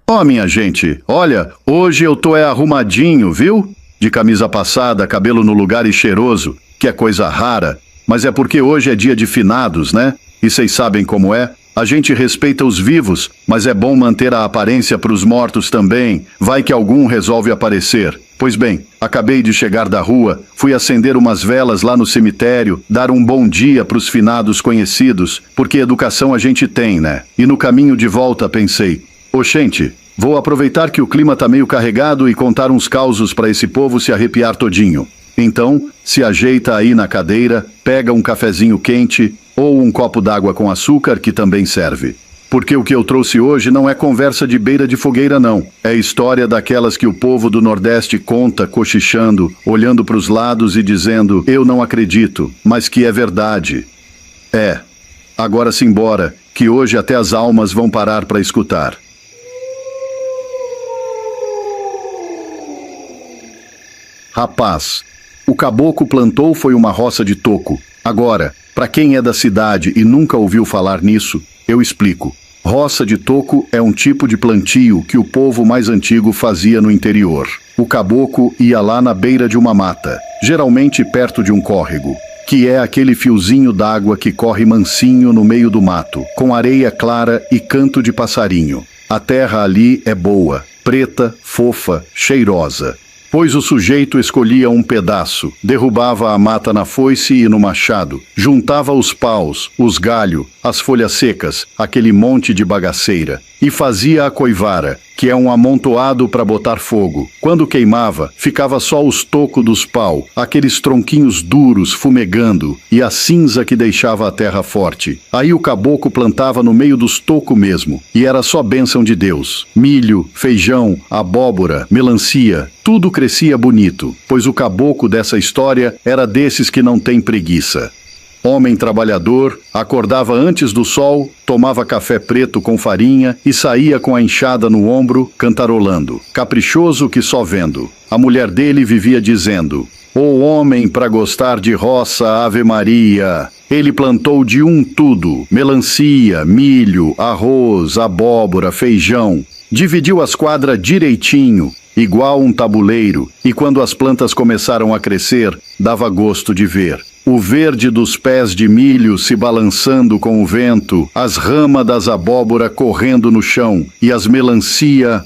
Ó, minha gente, olha, hoje eu tô arrumadinho, viu? De camisa passada, cabelo no lugar e cheiroso, que é coisa rara, mas é porque hoje é dia de finados, né? E vocês sabem como é? A gente respeita os vivos, mas é bom manter a aparência pros mortos também, vai que algum resolve aparecer. Pois bem, acabei de chegar da rua, fui acender umas velas lá no cemitério, dar um bom dia pros finados conhecidos, porque educação a gente tem, né? E no caminho de volta pensei, oxente, vou aproveitar que o clima tá meio carregado e contar uns causos para esse povo se arrepiar todinho. Então, se ajeita aí na cadeira, pega um cafezinho quente ou um copo d'água com açúcar que também serve. Porque o que eu trouxe hoje não é conversa de beira de fogueira não. É história daquelas que o povo do Nordeste conta cochichando, olhando para os lados e dizendo, eu não acredito, mas que é verdade. Agora simbora, que hoje até as almas vão parar para escutar. Rapaz, o caboclo plantou foi uma roça de toco. Agora, para quem é da cidade e nunca ouviu falar nisso, eu explico. Roça de toco é um tipo de plantio que o povo mais antigo fazia no interior. O caboclo ia lá na beira de uma mata, geralmente perto de um córrego, que é aquele fiozinho d'água que corre mansinho no meio do mato, com areia clara e canto de passarinho. A terra ali é boa, preta, fofa, cheirosa. Pois o sujeito escolhia um pedaço, derrubava a mata na foice e no machado, juntava os paus, os galhos, as folhas secas, aquele monte de bagaceira, e fazia a coivara, que é um amontoado para botar fogo. Quando queimava, ficava só os tocos dos pau, aqueles tronquinhos duros fumegando, e a cinza que deixava a terra forte. Aí o caboclo plantava no meio dos tocos mesmo, e era só bênção de Deus. Milho, feijão, abóbora, melancia, tudo crescia bonito, pois o caboclo dessa história era desses que não tem preguiça. Homem trabalhador, acordava antes do sol, tomava café preto com farinha e saía com a enxada no ombro, cantarolando, caprichoso que só vendo. A mulher dele vivia dizendo, "O homem pra gostar de roça, Ave Maria, ele plantou de um tudo, melancia, milho, arroz, abóbora, feijão, dividiu as quadras direitinho, igual um tabuleiro, e quando as plantas começaram a crescer, dava gosto de ver. O verde dos pés de milho se balançando com o vento, as ramas das abóbora correndo no chão, e as melancia,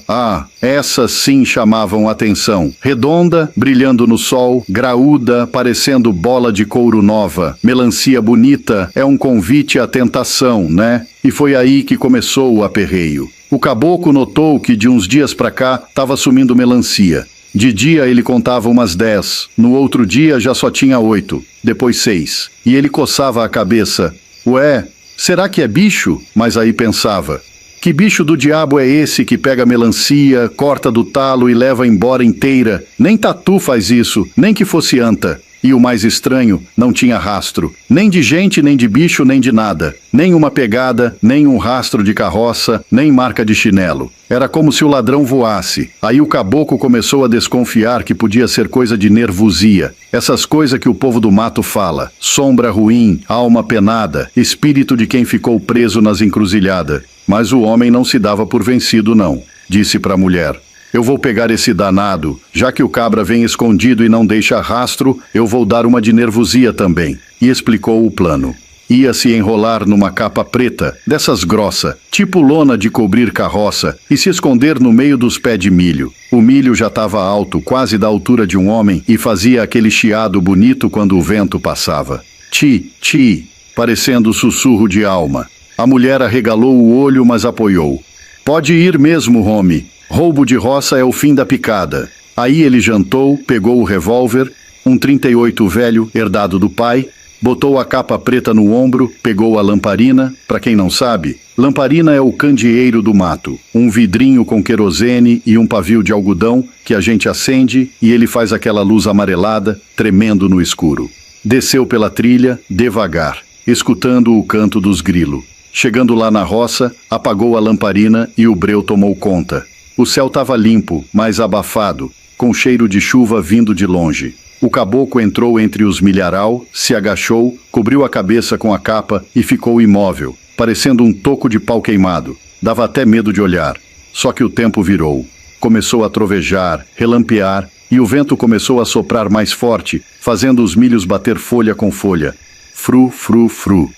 essas sim chamavam atenção. Redonda, brilhando no sol, graúda, parecendo bola de couro nova. Melancia bonita é um convite à tentação, né? E foi aí que começou o aperreio. O caboclo notou que de uns dias pra cá estava sumindo melancia. De dia ele contava umas 10, no outro dia já só tinha 8, depois 6. E ele coçava a cabeça. Ué, será que é bicho? Mas aí pensava, que bicho do diabo é esse que pega melancia, corta do talo e leva embora inteira? Nem tatu faz isso, nem que fosse anta. E o mais estranho, não tinha rastro. Nem de gente, nem de bicho, nem de nada. Nem uma pegada, nem um rastro de carroça, nem marca de chinelo. Era como se o ladrão voasse. Aí o caboclo começou a desconfiar que podia ser coisa de nervosia. Essas coisas que o povo do mato fala. Sombra ruim, alma penada, espírito de quem ficou preso nas encruzilhadas. Mas o homem não se dava por vencido não. Disse para a mulher, eu vou pegar esse danado, já que o cabra vem escondido e não deixa rastro, eu vou dar uma de nervosia também. E explicou o plano. Ia se enrolar numa capa preta, dessas grossa, tipo lona de cobrir carroça, e se esconder no meio dos pés de milho. O milho já estava alto, quase da altura de um homem, e fazia aquele chiado bonito quando o vento passava. Ti, ti, parecendo sussurro de alma. A mulher arregalou o olho, mas apoiou. Pode ir mesmo, homem. Roubo de roça é o fim da picada. Aí ele jantou, pegou o revólver, um 38 velho, herdado do pai, botou a capa preta no ombro, pegou a lamparina. Para quem não sabe, lamparina é o candeeiro do mato, um vidrinho com querosene e um pavio de algodão que a gente acende e ele faz aquela luz amarelada, tremendo no escuro. Desceu pela trilha, devagar, escutando o canto dos grilos. Chegando lá na roça, apagou a lamparina e o breu tomou conta. O céu estava limpo, mas abafado, com cheiro de chuva vindo de longe. O caboclo entrou entre os milharal, se agachou, cobriu a cabeça com a capa e ficou imóvel, parecendo um toco de pau queimado. Dava até medo de olhar. Só que o tempo virou. Começou a trovejar, relampear, e o vento começou a soprar mais forte, fazendo os milhos bater folha com folha. Fru, fru, fru.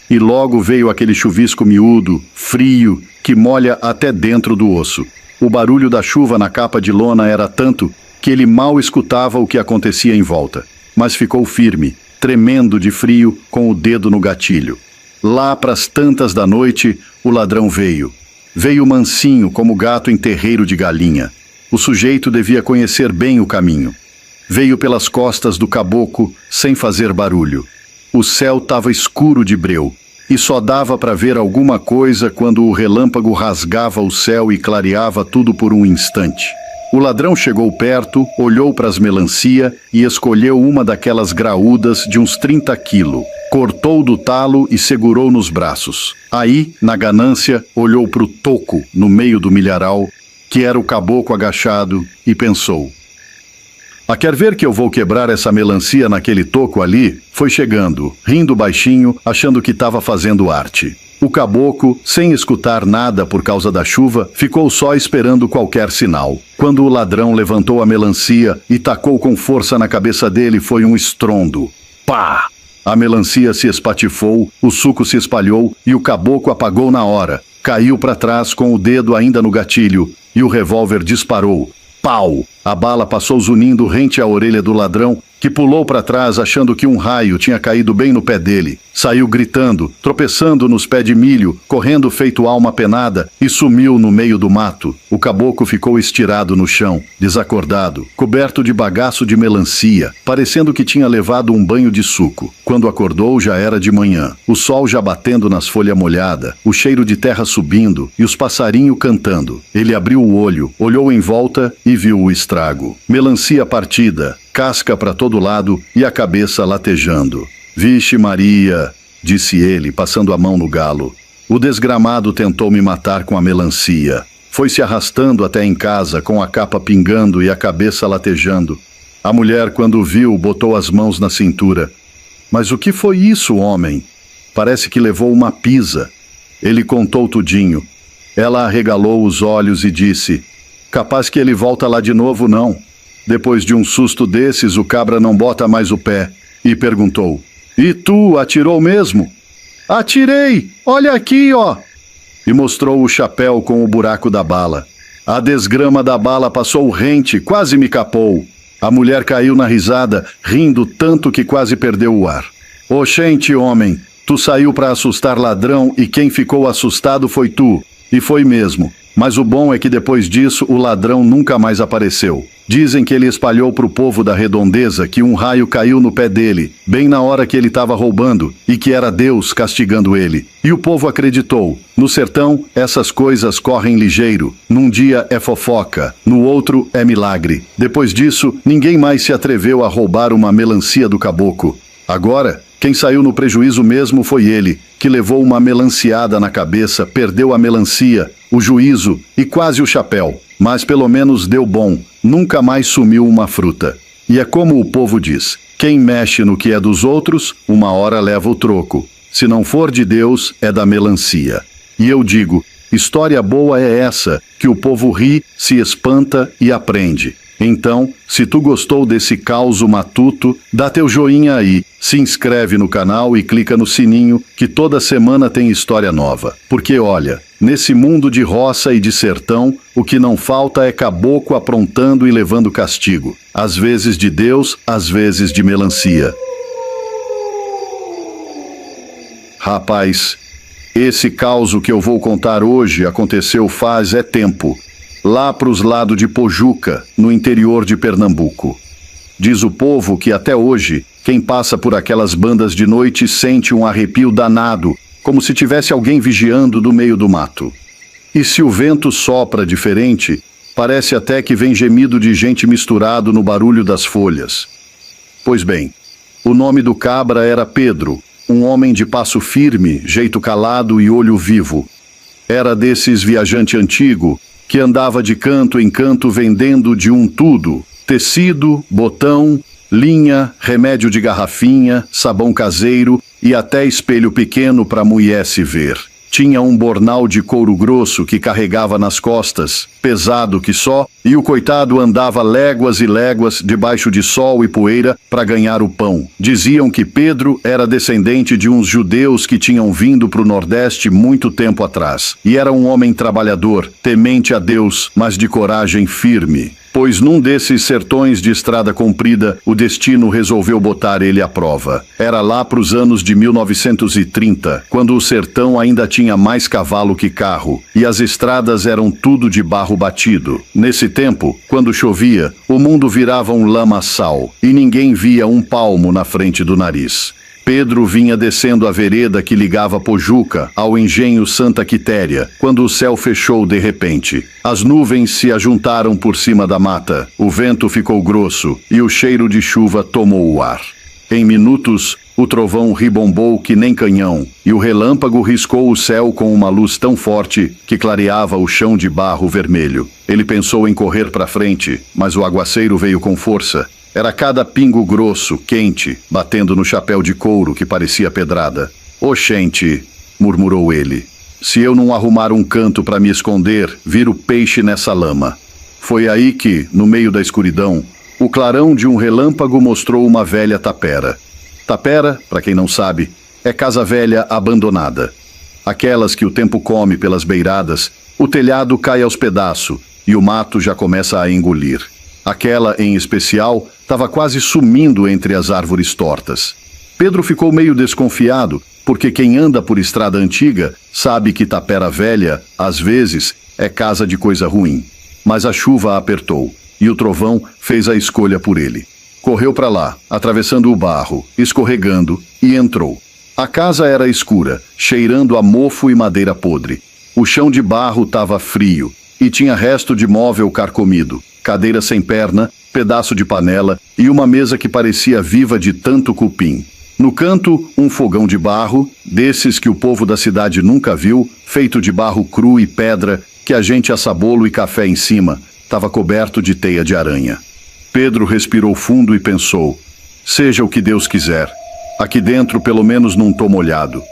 E logo veio aquele chuvisco miúdo, frio, que molha até dentro do osso. O barulho da chuva na capa de lona era tanto que ele mal escutava o que acontecia em volta. Mas ficou firme, tremendo de frio, com o dedo no gatilho. Lá pras tantas da noite, o ladrão veio. Veio mansinho, como gato em terreiro de galinha. O sujeito devia conhecer bem o caminho. Veio pelas costas do caboclo, sem fazer barulho. O céu estava escuro de breu, e só dava para ver alguma coisa quando o relâmpago rasgava o céu e clareava tudo por um instante. O ladrão chegou perto, olhou para as melancia e escolheu uma daquelas graúdas de uns 30 quilos. Cortou do talo e segurou nos braços. Aí, na ganância, olhou para o toco no meio do milharal, que era o caboclo agachado, e pensou: quer ver que eu vou quebrar essa melancia naquele toco ali? Foi chegando, rindo baixinho, achando que estava fazendo arte. O caboclo, sem escutar nada por causa da chuva, ficou só esperando qualquer sinal. Quando o ladrão levantou a melancia e tacou com força na cabeça dele, foi um estrondo. Pá! A melancia se espatifou, o suco se espalhou e o caboclo apagou na hora. Caiu para trás com o dedo ainda no gatilho e o revólver disparou. Pau! A bala passou zunindo rente à orelha do ladrão, que pulou para trás achando que um raio tinha caído bem no pé dele. Saiu gritando, tropeçando nos pés de milho, correndo feito alma penada e sumiu no meio do mato. O caboclo ficou estirado no chão, desacordado, coberto de bagaço de melancia, parecendo que tinha levado um banho de suco. Quando acordou já era de manhã, o sol já batendo nas folhas molhadas, o cheiro de terra subindo e os passarinhos cantando. Ele abriu o olho, olhou em volta e viu o estrago. Melancia partida, casca para todo lado e a cabeça latejando. Vixe Maria, disse ele, passando a mão no galo. O desgramado tentou me matar com a melancia. Foi se arrastando até em casa, com a capa pingando e a cabeça latejando. A mulher, quando viu, botou as mãos na cintura. Mas o que foi isso, homem? Parece que levou uma pisa. Ele contou tudinho. Ela arregalou os olhos e disse: capaz que ele volta lá de novo, não. Depois de um susto desses, o cabra não bota mais o pé. E perguntou: e tu atirou mesmo? Atirei! Olha aqui, ó! E mostrou o chapéu com o buraco da bala. A desgrama da bala passou rente, quase me capou. A mulher caiu na risada, rindo tanto que quase perdeu o ar. Oxente, homem, tu saiu para assustar ladrão e quem ficou assustado foi tu. E foi mesmo. Mas o bom é que depois disso o ladrão nunca mais apareceu. Dizem que ele espalhou para o povo da redondeza que um raio caiu no pé dele, bem na hora que ele estava roubando, e que era Deus castigando ele. E o povo acreditou. No sertão, essas coisas correm ligeiro. Num dia é fofoca, no outro é milagre. Depois disso, ninguém mais se atreveu a roubar uma melancia do caboclo. Agora, quem saiu no prejuízo mesmo foi ele, que levou uma melanciada na cabeça, perdeu a melancia, o juízo e quase o chapéu. Mas pelo menos deu bom, nunca mais sumiu uma fruta. E é como o povo diz: quem mexe no que é dos outros, uma hora leva o troco. Se não for de Deus, é da melancia. E eu digo, história boa é essa, que o povo ri, se espanta e aprende. Então, se tu gostou desse causo matuto, dá teu joinha aí, se inscreve no canal e clica no sininho, que toda semana tem história nova. Porque olha, nesse mundo de roça e de sertão, o que não falta é caboclo aprontando e levando castigo. Às vezes de Deus, às vezes de melancia. Rapaz, esse causo que eu vou contar hoje aconteceu faz tempo. Lá pros lados de Pojuca, no interior de Pernambuco. Diz o povo que até hoje, quem passa por aquelas bandas de noite sente um arrepio danado, como se tivesse alguém vigiando do meio do mato. E se o vento sopra diferente, parece até que vem gemido de gente misturado no barulho das folhas. Pois bem, o nome do cabra era Pedro, um homem de passo firme, jeito calado e olho vivo. Era desses viajante antigo, que andava de canto em canto vendendo de um tudo: tecido, botão, linha, remédio de garrafinha, sabão caseiro e até espelho pequeno para mulher se ver. Tinha um bornal de couro grosso que carregava nas costas, pesado que só, e o coitado andava léguas e léguas debaixo de sol e poeira para ganhar o pão. Diziam que Pedro era descendente de uns judeus que tinham vindo para o Nordeste muito tempo atrás. E era um homem trabalhador, temente a Deus, mas de coragem firme. Pois num desses sertões de estrada comprida, o destino resolveu botar ele à prova. Era lá pros anos de 1930, quando o sertão ainda tinha mais cavalo que carro, e as estradas eram tudo de barro batido. Nesse tempo, quando chovia, o mundo virava um lamaçal, e ninguém via um palmo na frente do nariz. Pedro vinha descendo a vereda que ligava Pojuca ao engenho Santa Quitéria, quando o céu fechou de repente. As nuvens se ajuntaram por cima da mata, o vento ficou grosso e o cheiro de chuva tomou o ar. Em minutos, o trovão ribombou que nem canhão, e o relâmpago riscou o céu com uma luz tão forte que clareava o chão de barro vermelho. Ele pensou em correr para frente, mas o aguaceiro veio com força. Era cada pingo grosso, quente, batendo no chapéu de couro que parecia pedrada. "Oxente", murmurou ele. "Se eu não arrumar um canto para me esconder, viro peixe nessa lama." Foi aí que, no meio da escuridão, o clarão de um relâmpago mostrou uma velha tapera. Tapera, para quem não sabe, é casa velha abandonada. Aquelas que o tempo come pelas beiradas, o telhado cai aos pedaços e o mato já começa a engolir. Aquela, em especial, estava quase sumindo entre as árvores tortas. Pedro ficou meio desconfiado, porque quem anda por estrada antiga sabe que tapera velha, às vezes, é casa de coisa ruim. Mas a chuva apertou, e o trovão fez a escolha por ele. Correu para lá, atravessando o barro, escorregando, e entrou. A casa era escura, cheirando a mofo e madeira podre. O chão de barro estava frio, e tinha resto de móvel carcomido. Cadeira sem perna, pedaço de panela e uma mesa que parecia viva de tanto cupim. No canto, um fogão de barro, desses que o povo da cidade nunca viu, feito de barro cru e pedra, que a gente assa bolo e café em cima, estava coberto de teia de aranha. Pedro respirou fundo e pensou: seja o que Deus quiser. Aqui dentro pelo menos não tô molhado.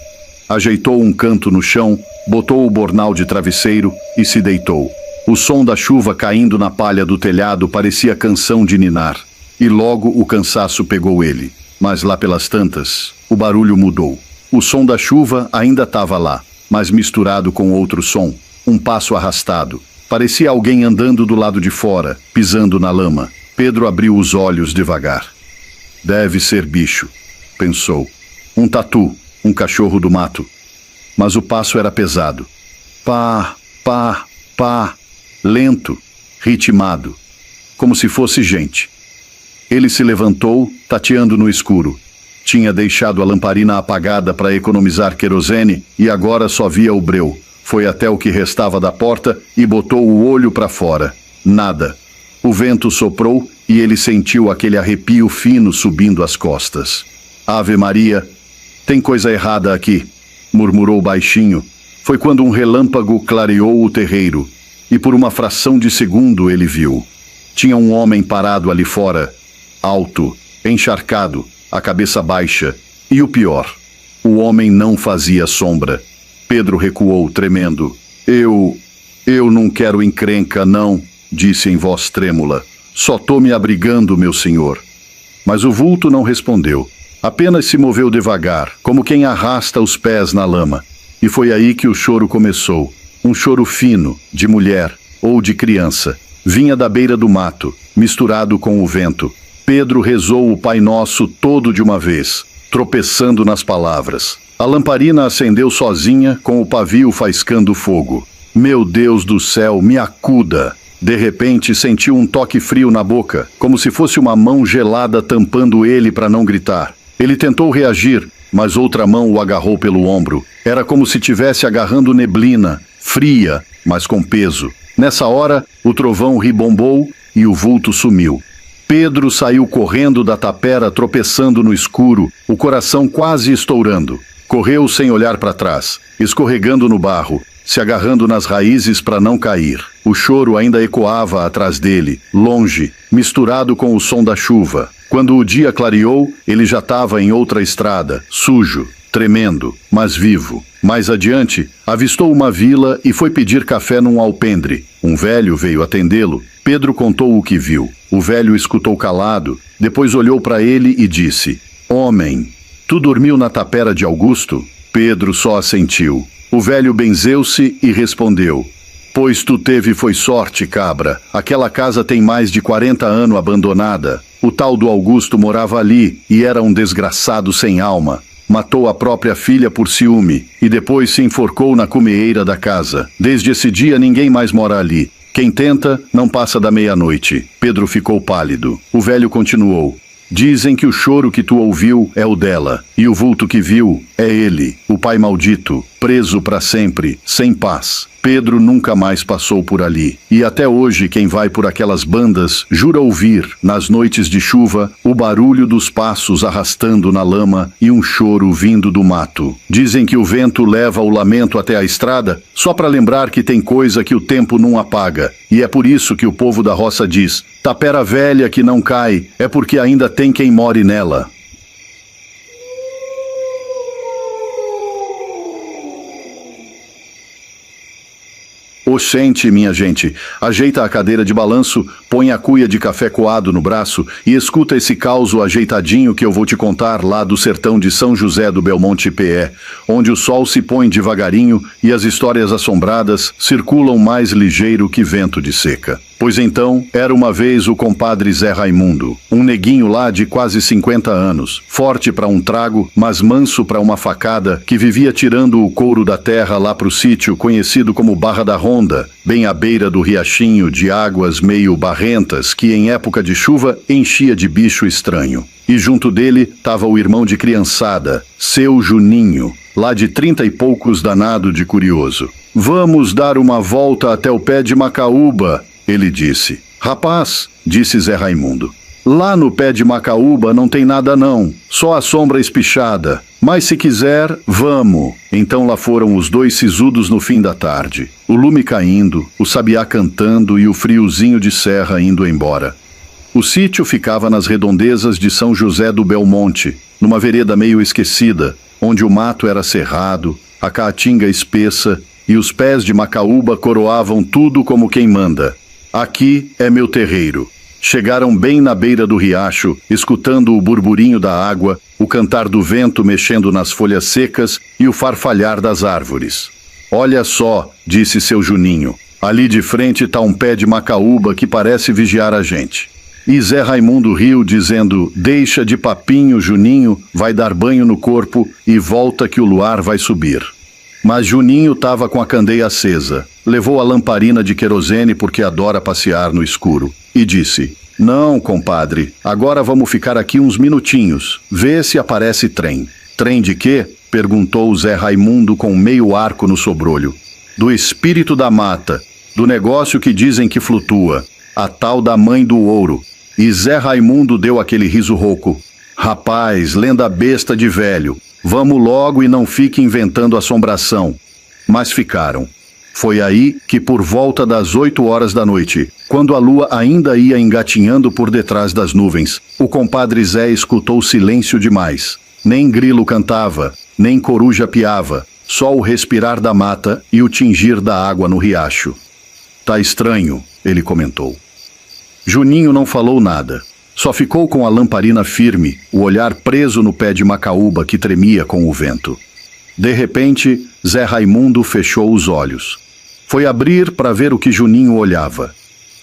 Ajeitou um canto no chão, botou o bornal de travesseiro e se deitou. O som da chuva caindo na palha do telhado parecia canção de ninar. E logo o cansaço pegou ele. Mas lá pelas tantas, o barulho mudou. O som da chuva ainda estava lá, mas misturado com outro som. Um passo arrastado. Parecia alguém andando do lado de fora, pisando na lama. Pedro abriu os olhos devagar. Deve ser bicho, pensou. Um tatu, um cachorro do mato. Mas o passo era pesado. Pá, pá, pá. Lento, ritmado, como se fosse gente. Ele se levantou, tateando no escuro. Tinha deixado a lamparina apagada para economizar querosene e agora só via o breu. Foi até o que restava da porta e botou o olho para fora. Nada. O vento soprou e ele sentiu aquele arrepio fino subindo as costas. Ave Maria, tem coisa errada aqui, murmurou baixinho. Foi quando um relâmpago clareou o terreiro. E por uma fração de segundo ele viu. Tinha um homem parado ali fora, alto, encharcado, a cabeça baixa. E o pior, o homem não fazia sombra. Pedro recuou, tremendo. Eu não quero encrenca, não, disse em voz trêmula. Só tô me abrigando, meu senhor. Mas o vulto não respondeu. Apenas se moveu devagar, como quem arrasta os pés na lama. E foi aí que o choro começou. Um choro fino, de mulher ou de criança. Vinha da beira do mato, misturado com o vento. Pedro rezou o Pai Nosso todo de uma vez, tropeçando nas palavras. A lamparina acendeu sozinha, com o pavio faiscando fogo. Meu Deus do céu, me acuda! De repente sentiu um toque frio na boca, como se fosse uma mão gelada tampando ele para não gritar. Ele tentou reagir, mas outra mão o agarrou pelo ombro. Era como se tivesse agarrando neblina, fria, mas com peso. Nessa hora, o trovão ribombou e o vulto sumiu. Pedro saiu correndo da tapera, tropeçando no escuro, o coração quase estourando. Correu sem olhar para trás, escorregando no barro, se agarrando nas raízes para não cair. O choro ainda ecoava atrás dele, longe, misturado com o som da chuva. Quando o dia clareou, ele já estava em outra estrada, sujo, tremendo, mas vivo. Mais adiante, avistou uma vila e foi pedir café num alpendre. Um velho veio atendê-lo. Pedro contou o que viu. O velho escutou calado, depois olhou para ele e disse: Homem, tu dormiu na tapera de Augusto? Pedro só assentiu. O velho benzeu-se e respondeu: Pois tu teve foi sorte, cabra. Aquela casa tem mais de 40 anos abandonada. O tal do Augusto morava ali e era um desgraçado sem alma. Matou a própria filha por ciúme e depois se enforcou na cumeeira da casa. Desde esse dia ninguém mais mora ali. Quem tenta, não passa da meia-noite. Pedro ficou pálido. O velho continuou: Dizem que o choro que tu ouviu é o dela, e o vulto que viu é ele, o pai maldito, preso para sempre, sem paz. Pedro nunca mais passou por ali, e até hoje quem vai por aquelas bandas jura ouvir, nas noites de chuva, o barulho dos passos arrastando na lama e um choro vindo do mato. Dizem que o vento leva o lamento até a estrada, só para lembrar que tem coisa que o tempo não apaga, e é por isso que o povo da roça diz: tapera velha que não cai, é porque ainda tem quem more nela. Oxente, minha gente, ajeita a cadeira de balanço, põe a cuia de café coado no braço e escuta esse causo ajeitadinho que eu vou te contar lá do sertão de São José do Belmonte PE, onde o sol se põe devagarinho e as histórias assombradas circulam mais ligeiro que vento de seca. Pois então, era uma vez o compadre Zé Raimundo, um neguinho lá de quase 50 anos, forte para um trago, mas manso para uma facada, que vivia tirando o couro da terra lá pro sítio conhecido como Barra da Ronda, bem à beira do riachinho de águas meio barrentas que em época de chuva enchia de bicho estranho. E junto dele estava o irmão de criançada, seu Juninho, lá de 30 e poucos danado de curioso. Vamos dar uma volta até o pé de Macaúba, ele disse. Rapaz, disse Zé Raimundo, lá no pé de Macaúba não tem nada não, só a sombra espichada. Mas se quiser, vamos. Então lá foram os dois sisudos no fim da tarde. O lume caindo, o sabiá cantando e o friozinho de serra indo embora. O sítio ficava nas redondezas de São José do Belmonte, numa vereda meio esquecida, onde o mato era cerrado, a caatinga espessa e os pés de Macaúba coroavam tudo como quem manda. Aqui é meu terreiro. Chegaram bem na beira do riacho, escutando o burburinho da água, o cantar do vento mexendo nas folhas secas e o farfalhar das árvores. Olha só, disse seu Juninho, ali de frente tá um pé de Macaúba que parece vigiar a gente. E Zé Raimundo riu, dizendo: deixa de papinho, Juninho, vai dar banho no corpo e volta que o luar vai subir. Mas Juninho estava com a candeia acesa. Levou a lamparina de querosene porque adora passear no escuro. E disse: não, compadre, agora vamos ficar aqui uns minutinhos. Vê se aparece trem. Trem de quê? Perguntou Zé Raimundo com meio arco no sobrolho. Do espírito da mata, do negócio que dizem que flutua, a tal da mãe do ouro. E Zé Raimundo deu aquele riso rouco. Rapaz, lenda besta de velho. Vamos logo e não fique inventando assombração. Mas ficaram. Foi aí que, por volta das 8 horas da noite, quando a lua ainda ia engatinhando por detrás das nuvens, o compadre Zé escutou silêncio demais. Nem grilo cantava, nem coruja piava, só o respirar da mata e o tingir da água no riacho. Tá estranho, ele comentou. Juninho não falou nada. Só ficou com a lamparina firme, o olhar preso no pé de Macaúba que tremia com o vento. De repente, Zé Raimundo fechou os olhos. Foi abrir para ver o que Juninho olhava.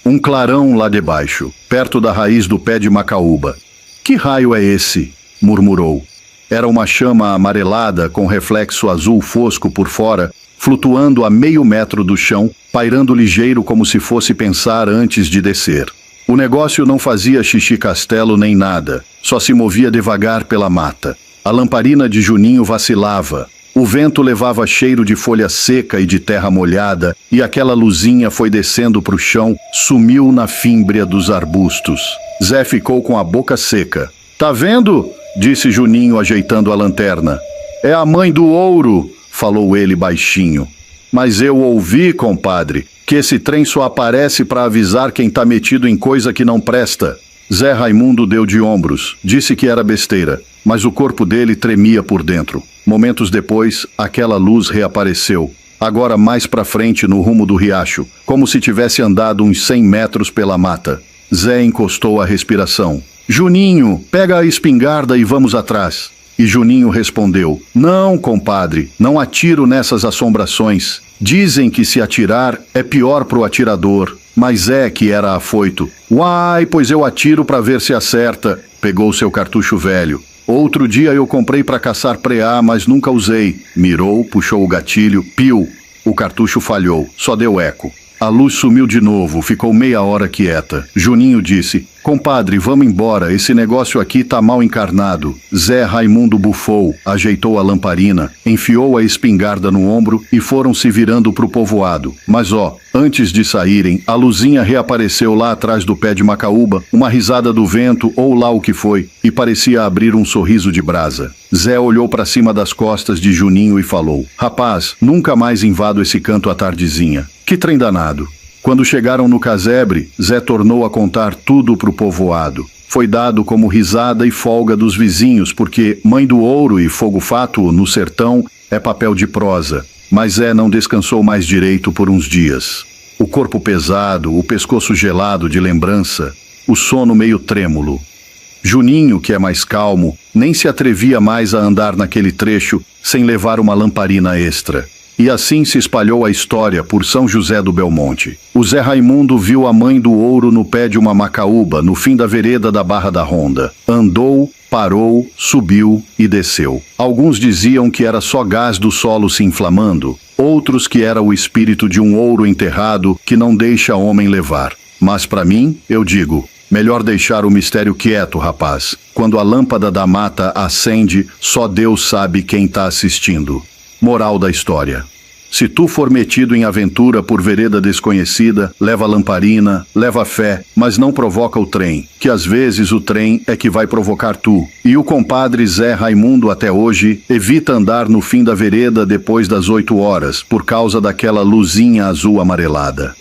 Um clarão lá debaixo, perto da raiz do pé de Macaúba. Que raio é esse? Murmurou. Era uma chama amarelada com reflexo azul fosco por fora, flutuando a meio metro do chão, pairando ligeiro como se fosse pensar antes de descer. O negócio não fazia xixi castelo nem nada, só se movia devagar pela mata. A lamparina de Juninho vacilava. O vento levava cheiro de folha seca e de terra molhada, e aquela luzinha foi descendo para o chão, sumiu na fímbria dos arbustos. Zé ficou com a boca seca. Tá vendo? Disse Juninho ajeitando a lanterna. É a mãe do ouro, falou ele baixinho. Mas eu ouvi, compadre, que esse trem só aparece para avisar quem tá metido em coisa que não presta. Zé Raimundo deu de ombros, disse que era besteira. mas o corpo dele tremia por dentro. Momentos depois, aquela luz reapareceu, agora mais para frente no rumo do riacho, como se tivesse andado uns 100 metros pela mata. Zé encostou a respiração. Juninho, pega a espingarda e vamos atrás. E Juninho respondeu: não, compadre, não atiro nessas assombrações. Dizem que se atirar é pior pro atirador. Mas Zé, que era afoito: uai, pois eu atiro para ver se acerta. Pegou seu cartucho velho. Outro dia eu comprei para caçar preá, mas nunca usei. Mirou, puxou o gatilho, piu. O cartucho falhou, só deu eco. A luz sumiu de novo, ficou meia hora quieta. Juninho disse: compadre, vamos embora, esse negócio aqui tá mal encarnado. Zé Raimundo bufou, ajeitou a lamparina, enfiou a espingarda no ombro e foram se virando pro povoado. Mas antes de saírem, a luzinha reapareceu lá atrás do pé de macaúba, uma risada do vento ou lá o que foi, e parecia abrir um sorriso de brasa. Zé olhou para cima das costas de Juninho e falou: rapaz, nunca mais invado esse canto à tardezinha. Que trem danado. Quando chegaram no casebre, Zé tornou a contar tudo pro povoado. Foi dado como risada e folga dos vizinhos, porque Mãe do Ouro e Fogo Fátuo no sertão é papel de prosa. Mas Zé não descansou mais direito por uns dias. O corpo pesado, o pescoço gelado de lembrança, o sono meio trêmulo. Juninho, que é mais calmo, nem se atrevia mais a andar naquele trecho sem levar uma lamparina extra. E assim se espalhou a história por São José do Belmonte. O Zé Raimundo viu a Mãe do Ouro no pé de uma macaúba, no fim da vereda da Barra da Ronda. Andou, parou, subiu e desceu. Alguns diziam que era só gás do solo se inflamando, outros que era o espírito de um ouro enterrado que não deixa homem levar. Mas para mim, eu digo: melhor deixar o mistério quieto, rapaz. Quando a lâmpada da mata acende, só Deus sabe quem tá assistindo. Moral da história: se tu for metido em aventura por vereda desconhecida, leva lamparina, leva fé, mas não provoca o trem, que às vezes o trem é que vai provocar tu. E o compadre Zé Raimundo até hoje evita andar no fim da vereda depois das 8 horas, por causa daquela luzinha azul amarelada.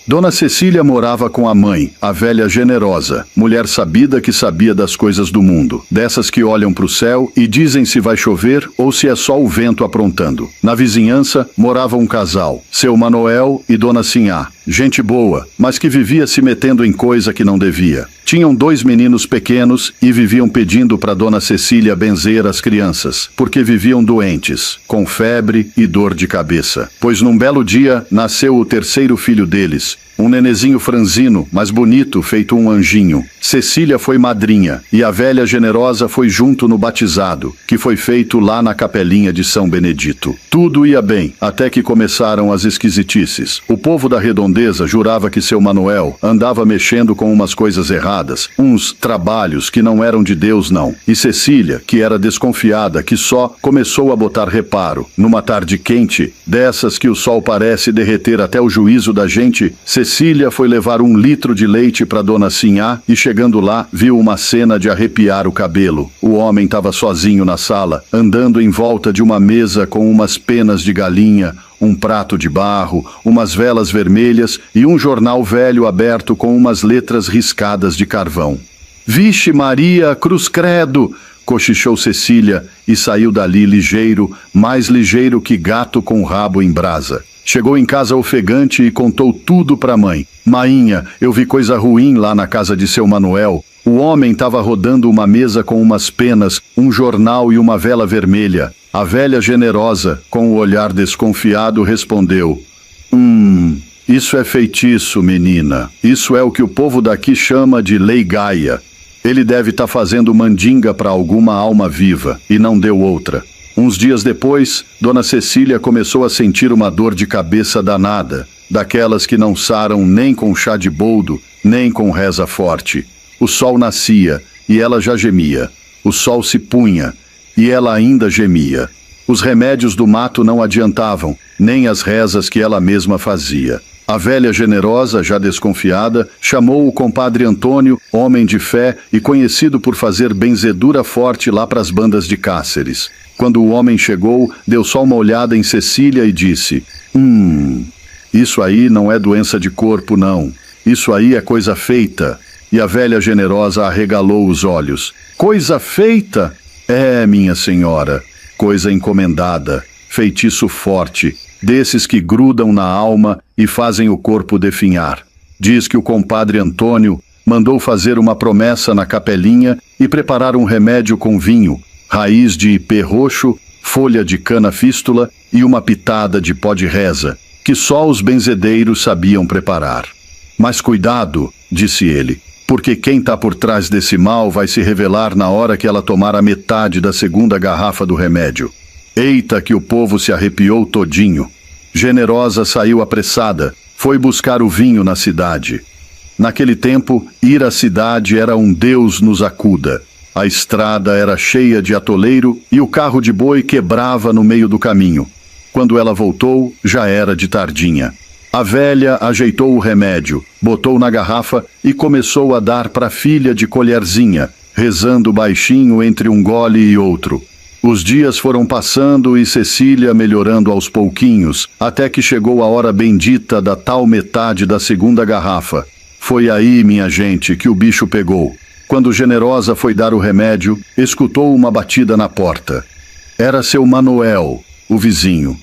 Dona Cecília morava com a mãe, a velha generosa, mulher sabida que sabia das coisas do mundo, dessas que olham para o céu e dizem se vai chover ou se é só o vento aprontando. Na vizinhança morava um casal, seu Manoel e Dona Sinhá, gente boa, mas que vivia se metendo em coisa que não devia. Tinham 2 meninos pequenos e viviam pedindo para Dona Cecília benzer as crianças, porque viviam doentes, com febre e dor de cabeça. Pois num belo dia nasceu o 3º filho deles, um nenezinho franzino, mas bonito, feito um anjinho. Cecília foi madrinha, e a velha generosa foi junto no batizado, que foi feito lá na capelinha de São Benedito. Tudo ia bem, até que começaram as esquisitices. O povo da redondeza jurava que seu Manoel andava mexendo com umas coisas erradas, uns trabalhos que não eram de Deus não. E Cecília, que era desconfiada, que só começou a botar reparo. Numa tarde quente, dessas que o sol parece derreter até o juízo da gente, Cecília foi levar 1 litro de leite para Dona Sinhá e, chegando lá, viu uma cena de arrepiar o cabelo. O homem estava sozinho na sala, andando em volta de uma mesa com umas penas de galinha, um prato de barro, umas velas vermelhas e um jornal velho aberto com umas letras riscadas de carvão. «Vixe Maria, cruz credo!» cochichou Cecília e saiu dali ligeiro, mais ligeiro que gato com o rabo em brasa. Chegou em casa ofegante e contou tudo para a mãe. «Mainha, eu vi coisa ruim lá na casa de seu Manoel. O homem estava rodando uma mesa com umas penas, um jornal e uma vela vermelha. A velha generosa, com o olhar desconfiado, respondeu: isso é feitiço, menina. Isso é o que o povo daqui chama de lei Gaia. Ele deve estar fazendo mandinga para alguma alma viva, e não deu outra». Uns dias depois, Dona Cecília começou a sentir uma dor de cabeça danada, daquelas que não saram nem com chá de boldo, nem com reza forte. O sol nascia, e ela já gemia. O sol se punha, e ela ainda gemia. Os remédios do mato não adiantavam, nem as rezas que ela mesma fazia. A velha generosa, já desconfiada, chamou o compadre Antônio, homem de fé e conhecido por fazer benzedura forte lá para as bandas de Cáceres. Quando o homem chegou, deu só uma olhada em Cecília e disse: isso aí não é doença de corpo, não. Isso aí é coisa feita. E a velha generosa arregalou os olhos. Coisa feita! É, minha senhora, coisa encomendada, feitiço forte, desses que grudam na alma e fazem o corpo definhar. Diz que o compadre Antônio mandou fazer uma promessa na capelinha e preparar um remédio com vinho, raiz de ipê roxo, folha de cana-fístula e uma pitada de pó de reza, que só os benzedeiros sabiam preparar. Mas cuidado, disse ele, porque quem está por trás desse mal vai se revelar na hora que ela tomar a metade da segunda garrafa do remédio. Eita, que o povo se arrepiou todinho. Generosa saiu apressada, foi buscar o vinho na cidade. Naquele tempo, ir à cidade era um Deus nos acuda. A estrada era cheia de atoleiro e o carro de boi quebrava no meio do caminho. Quando ela voltou, já era de tardinha. A velha ajeitou o remédio, botou na garrafa e começou a dar para a filha de colherzinha, rezando baixinho entre um gole e outro. Os dias foram passando e Cecília melhorando aos pouquinhos, até que chegou a hora bendita da tal metade da segunda garrafa. Foi aí, minha gente, que o bicho pegou. Quando Generosa foi dar o remédio, escutou uma batida na porta. Era seu Manuel, o vizinho.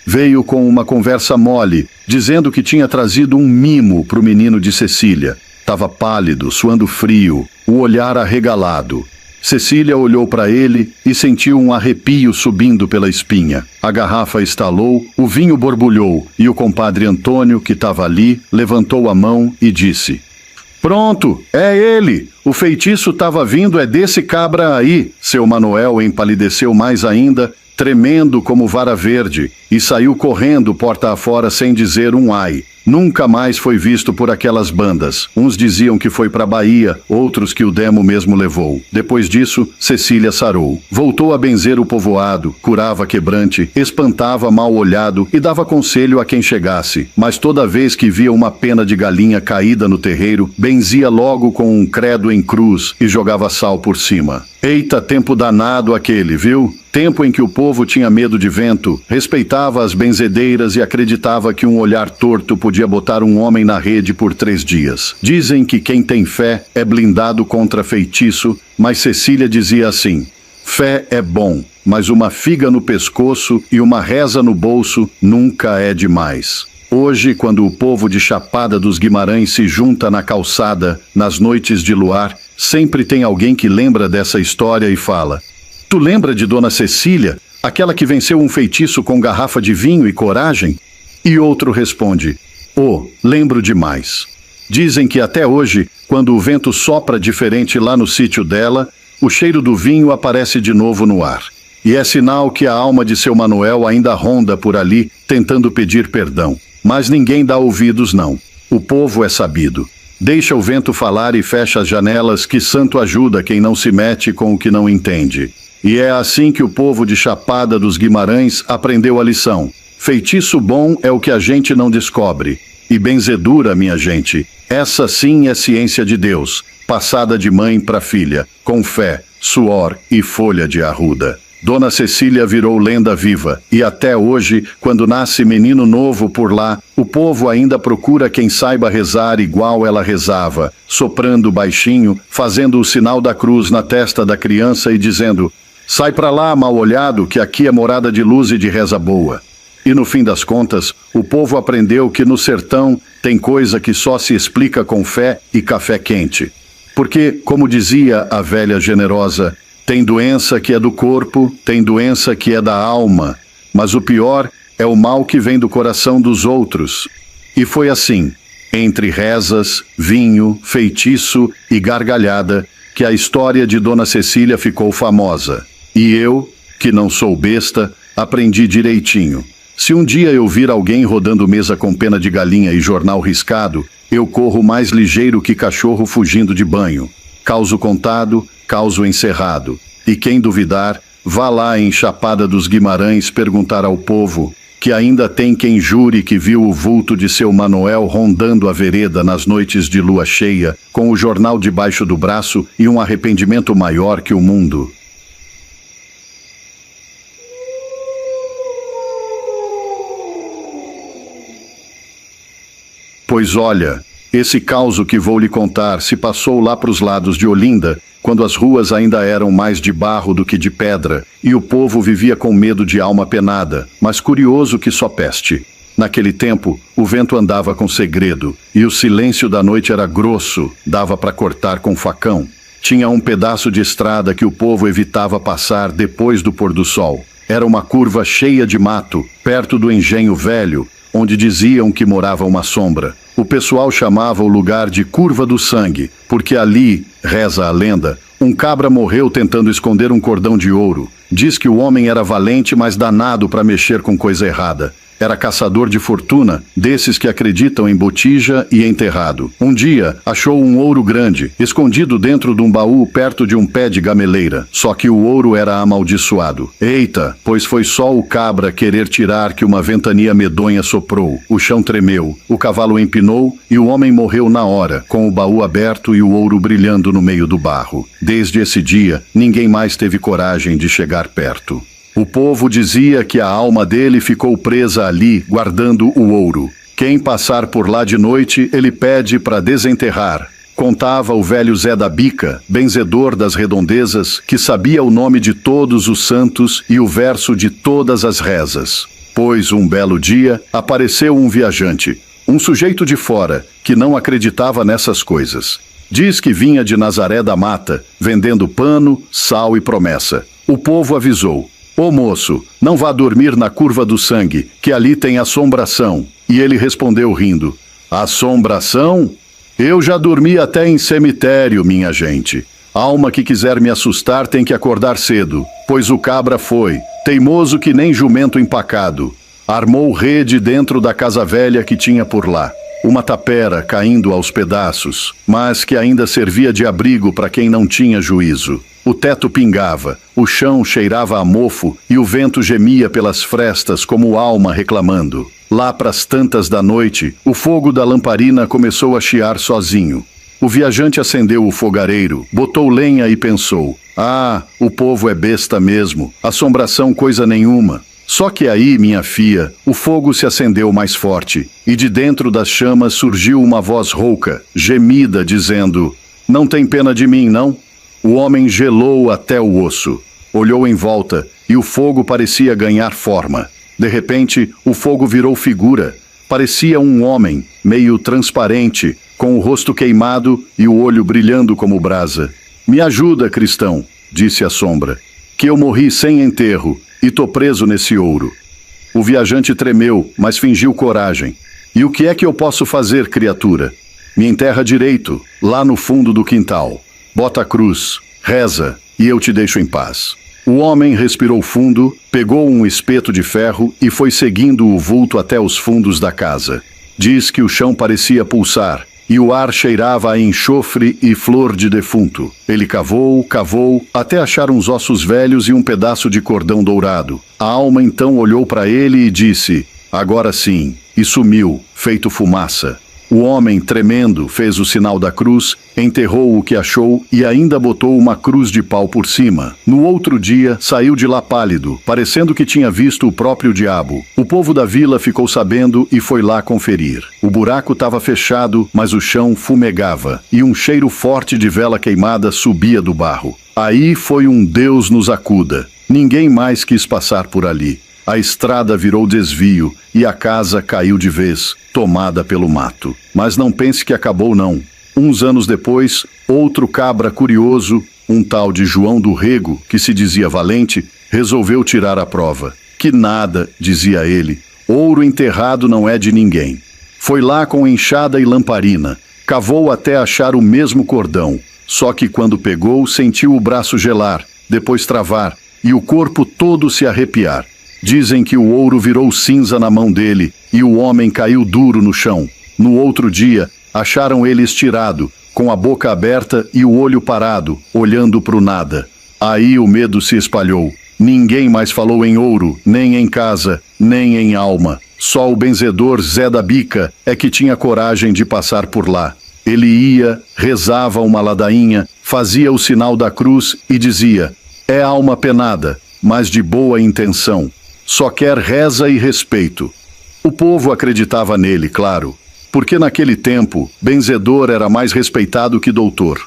Veio com uma conversa mole, dizendo que tinha trazido um mimo para o menino de Cecília. Tava pálido, suando frio, o olhar arregalado. Cecília olhou para ele e sentiu um arrepio subindo pela espinha. A garrafa estalou, o vinho borbulhou e o compadre Antônio, que estava ali, levantou a mão e disse: "Pronto, é ele! O feitiço estava vindo é desse cabra aí." Seu Manuel empalideceu mais ainda, tremendo como vara verde, e saiu correndo porta afora sem dizer um ai. Nunca mais foi visto por aquelas bandas. Uns diziam que foi para Bahia, outros que o demo mesmo levou. Depois disso, Cecília sarou. Voltou a benzer o povoado, curava quebrante, espantava mal-olhado e dava conselho a quem chegasse. Mas toda vez que via uma pena de galinha caída no terreiro, benzia logo com um credo em cruz e jogava sal por cima. Eita, tempo danado aquele, viu? Tempo em que o povo tinha medo de vento, respeitava as benzedeiras e acreditava que um olhar torto podia botar um homem na rede por 3 dias. Dizem que quem tem fé é blindado contra feitiço, mas Cecília dizia assim: fé é bom, mas uma figa no pescoço e uma reza no bolso nunca é demais. Hoje, quando o povo de Chapada dos Guimarães se junta na calçada, nas noites de luar, sempre tem alguém que lembra dessa história e fala: "Tu lembra de Dona Cecília, aquela que venceu um feitiço com garrafa de vinho e coragem?" E outro responde: "Oh, lembro demais." Dizem que até hoje, quando o vento sopra diferente lá no sítio dela, o cheiro do vinho aparece de novo no ar. E é sinal que a alma de seu Manuel ainda ronda por ali, tentando pedir perdão. Mas ninguém dá ouvidos, não. O povo é sabido. Deixa o vento falar e fecha as janelas, que santo ajuda quem não se mete com o que não entende. E é assim que o povo de Chapada dos Guimarães aprendeu a lição. Feitiço bom é o que a gente não descobre. E benzedura, minha gente, essa sim é ciência de Deus, passada de mãe para filha, com fé, suor e folha de arruda. Dona Cecília virou lenda viva, e até hoje, quando nasce menino novo por lá, o povo ainda procura quem saiba rezar igual ela rezava, soprando baixinho, fazendo o sinal da cruz na testa da criança e dizendo: "Sai pra lá, mal-olhado, que aqui é morada de luz e de reza boa." E no fim das contas, o povo aprendeu que no sertão tem coisa que só se explica com fé e café quente. Porque, como dizia a velha generosa, tem doença que é do corpo, tem doença que é da alma, mas o pior é o mal que vem do coração dos outros. E foi assim, entre rezas, vinho, feitiço e gargalhada, que a história de Dona Cecília ficou famosa. E eu, que não sou besta, aprendi direitinho. Se um dia eu vir alguém rodando mesa com pena de galinha e jornal riscado, eu corro mais ligeiro que cachorro fugindo de banho. Causo contado, causo encerrado. E quem duvidar, vá lá em Chapada dos Guimarães perguntar ao povo, que ainda tem quem jure que viu o vulto de seu Manuel rondando a vereda nas noites de lua cheia, com o jornal debaixo do braço e um arrependimento maior que o mundo. Pois olha, Esse causo que vou lhe contar se passou lá para os lados de Olinda, quando as ruas ainda eram mais de barro do que de pedra, e o povo vivia com medo de alma penada, mas curioso que só peste. Naquele tempo, o vento andava com segredo, e o silêncio da noite era grosso, dava para cortar com facão. Tinha um pedaço de estrada que o povo evitava passar depois do pôr do sol. Era uma curva cheia de mato, perto do engenho velho, onde diziam que morava uma sombra. O pessoal chamava o lugar de Curva do Sangue, porque ali, reza a lenda, um cabra morreu tentando esconder um cordão de ouro. Diz que o homem era valente, mas danado para mexer com coisa errada. Era caçador de fortuna, desses que acreditam em botija e enterrado. Um dia, achou um ouro grande, escondido dentro de um baú perto de um pé de gameleira. Só que o ouro era amaldiçoado. Eita, pois foi só o cabra querer tirar que uma ventania medonha soprou. O chão tremeu, o cavalo empinou e o homem morreu na hora, com o baú aberto e o ouro brilhando no meio do barro. Desde esse dia, ninguém mais teve coragem de chegar perto. O povo dizia que a alma dele ficou presa ali, guardando o ouro. Quem passar por lá de noite, ele pede para desenterrar. Contava o velho Zé da Bica, benzedor das redondezas, que sabia o nome de todos os santos e o verso de todas as rezas. Pois um belo dia apareceu um viajante, um sujeito de fora, que não acreditava nessas coisas. Diz que vinha de Nazaré da Mata, vendendo pano, sal e promessa. O povo avisou: "Ô moço, não vá dormir na Curva do Sangue, que ali tem assombração." E ele respondeu rindo: "Assombração? Eu já dormi até em cemitério, minha gente. Alma que quiser me assustar tem que acordar cedo, pois o cabra foi, teimoso que nem jumento empacado. Armou rede dentro da casa velha que tinha por lá. Uma tapera caindo aos pedaços, mas que ainda servia de abrigo para quem não tinha juízo. O teto pingava, o chão cheirava a mofo e o vento gemia pelas frestas como alma reclamando. Lá pras tantas da noite, o fogo da lamparina começou a chiar sozinho. O viajante acendeu o fogareiro, botou lenha e pensou: "Ah, o povo é besta mesmo, assombração coisa nenhuma." Só que aí, minha filha, o fogo se acendeu mais forte, e de dentro das chamas surgiu uma voz rouca, gemida, dizendo: "Não tem pena de mim, não?" O homem gelou até o osso. Olhou em volta, e o fogo parecia ganhar forma. De repente, o fogo virou figura. Parecia um homem, meio transparente, com o rosto queimado e o olho brilhando como brasa. "Me ajuda, cristão", disse a sombra, "que eu morri sem enterro e tô preso nesse ouro." O viajante tremeu, mas fingiu coragem. "E o que é que eu posso fazer, criatura?" "Me enterra direito, lá no fundo do quintal. Bota a cruz, reza, e eu te deixo em paz." O homem respirou fundo, pegou um espeto de ferro e foi seguindo o vulto até os fundos da casa. Diz que o chão parecia pulsar, e o ar cheirava a enxofre e flor de defunto. Ele cavou, cavou, até achar uns ossos velhos e um pedaço de cordão dourado. A alma então olhou para ele e disse: "Agora sim", e sumiu, feito fumaça. O homem, tremendo, fez o sinal da cruz, enterrou o que achou e ainda botou uma cruz de pau por cima. No outro dia, saiu de lá pálido, parecendo que tinha visto o próprio diabo. O povo da vila ficou sabendo e foi lá conferir. O buraco estava fechado, mas o chão fumegava, e um cheiro forte de vela queimada subia do barro. Aí foi um Deus nos acuda. Ninguém mais quis passar por ali. A estrada virou desvio e a casa caiu de vez, tomada pelo mato. Mas não pense que acabou, não. Uns anos depois, outro cabra curioso, um tal de João do Rego, que se dizia valente, resolveu tirar a prova. "Que nada", dizia ele, "ouro enterrado não é de ninguém." Foi lá com enxada e lamparina, cavou até achar o mesmo cordão, só que quando pegou, sentiu o braço gelar, depois travar, e o corpo todo se arrepiar. Dizem que o ouro virou cinza na mão dele e o homem caiu duro no chão. No outro dia, acharam ele estirado, com a boca aberta e o olho parado, olhando para o nada. Aí o medo se espalhou. Ninguém mais falou em ouro, nem em casa, nem em alma. Só o benzedor Zé da Bica é que tinha coragem de passar por lá. Ele ia, rezava uma ladainha, fazia o sinal da cruz e dizia: "É alma penada, mas de boa intenção. Só quer reza e respeito." O povo acreditava nele, claro. porque naquele tempo, benzedor era mais respeitado que doutor.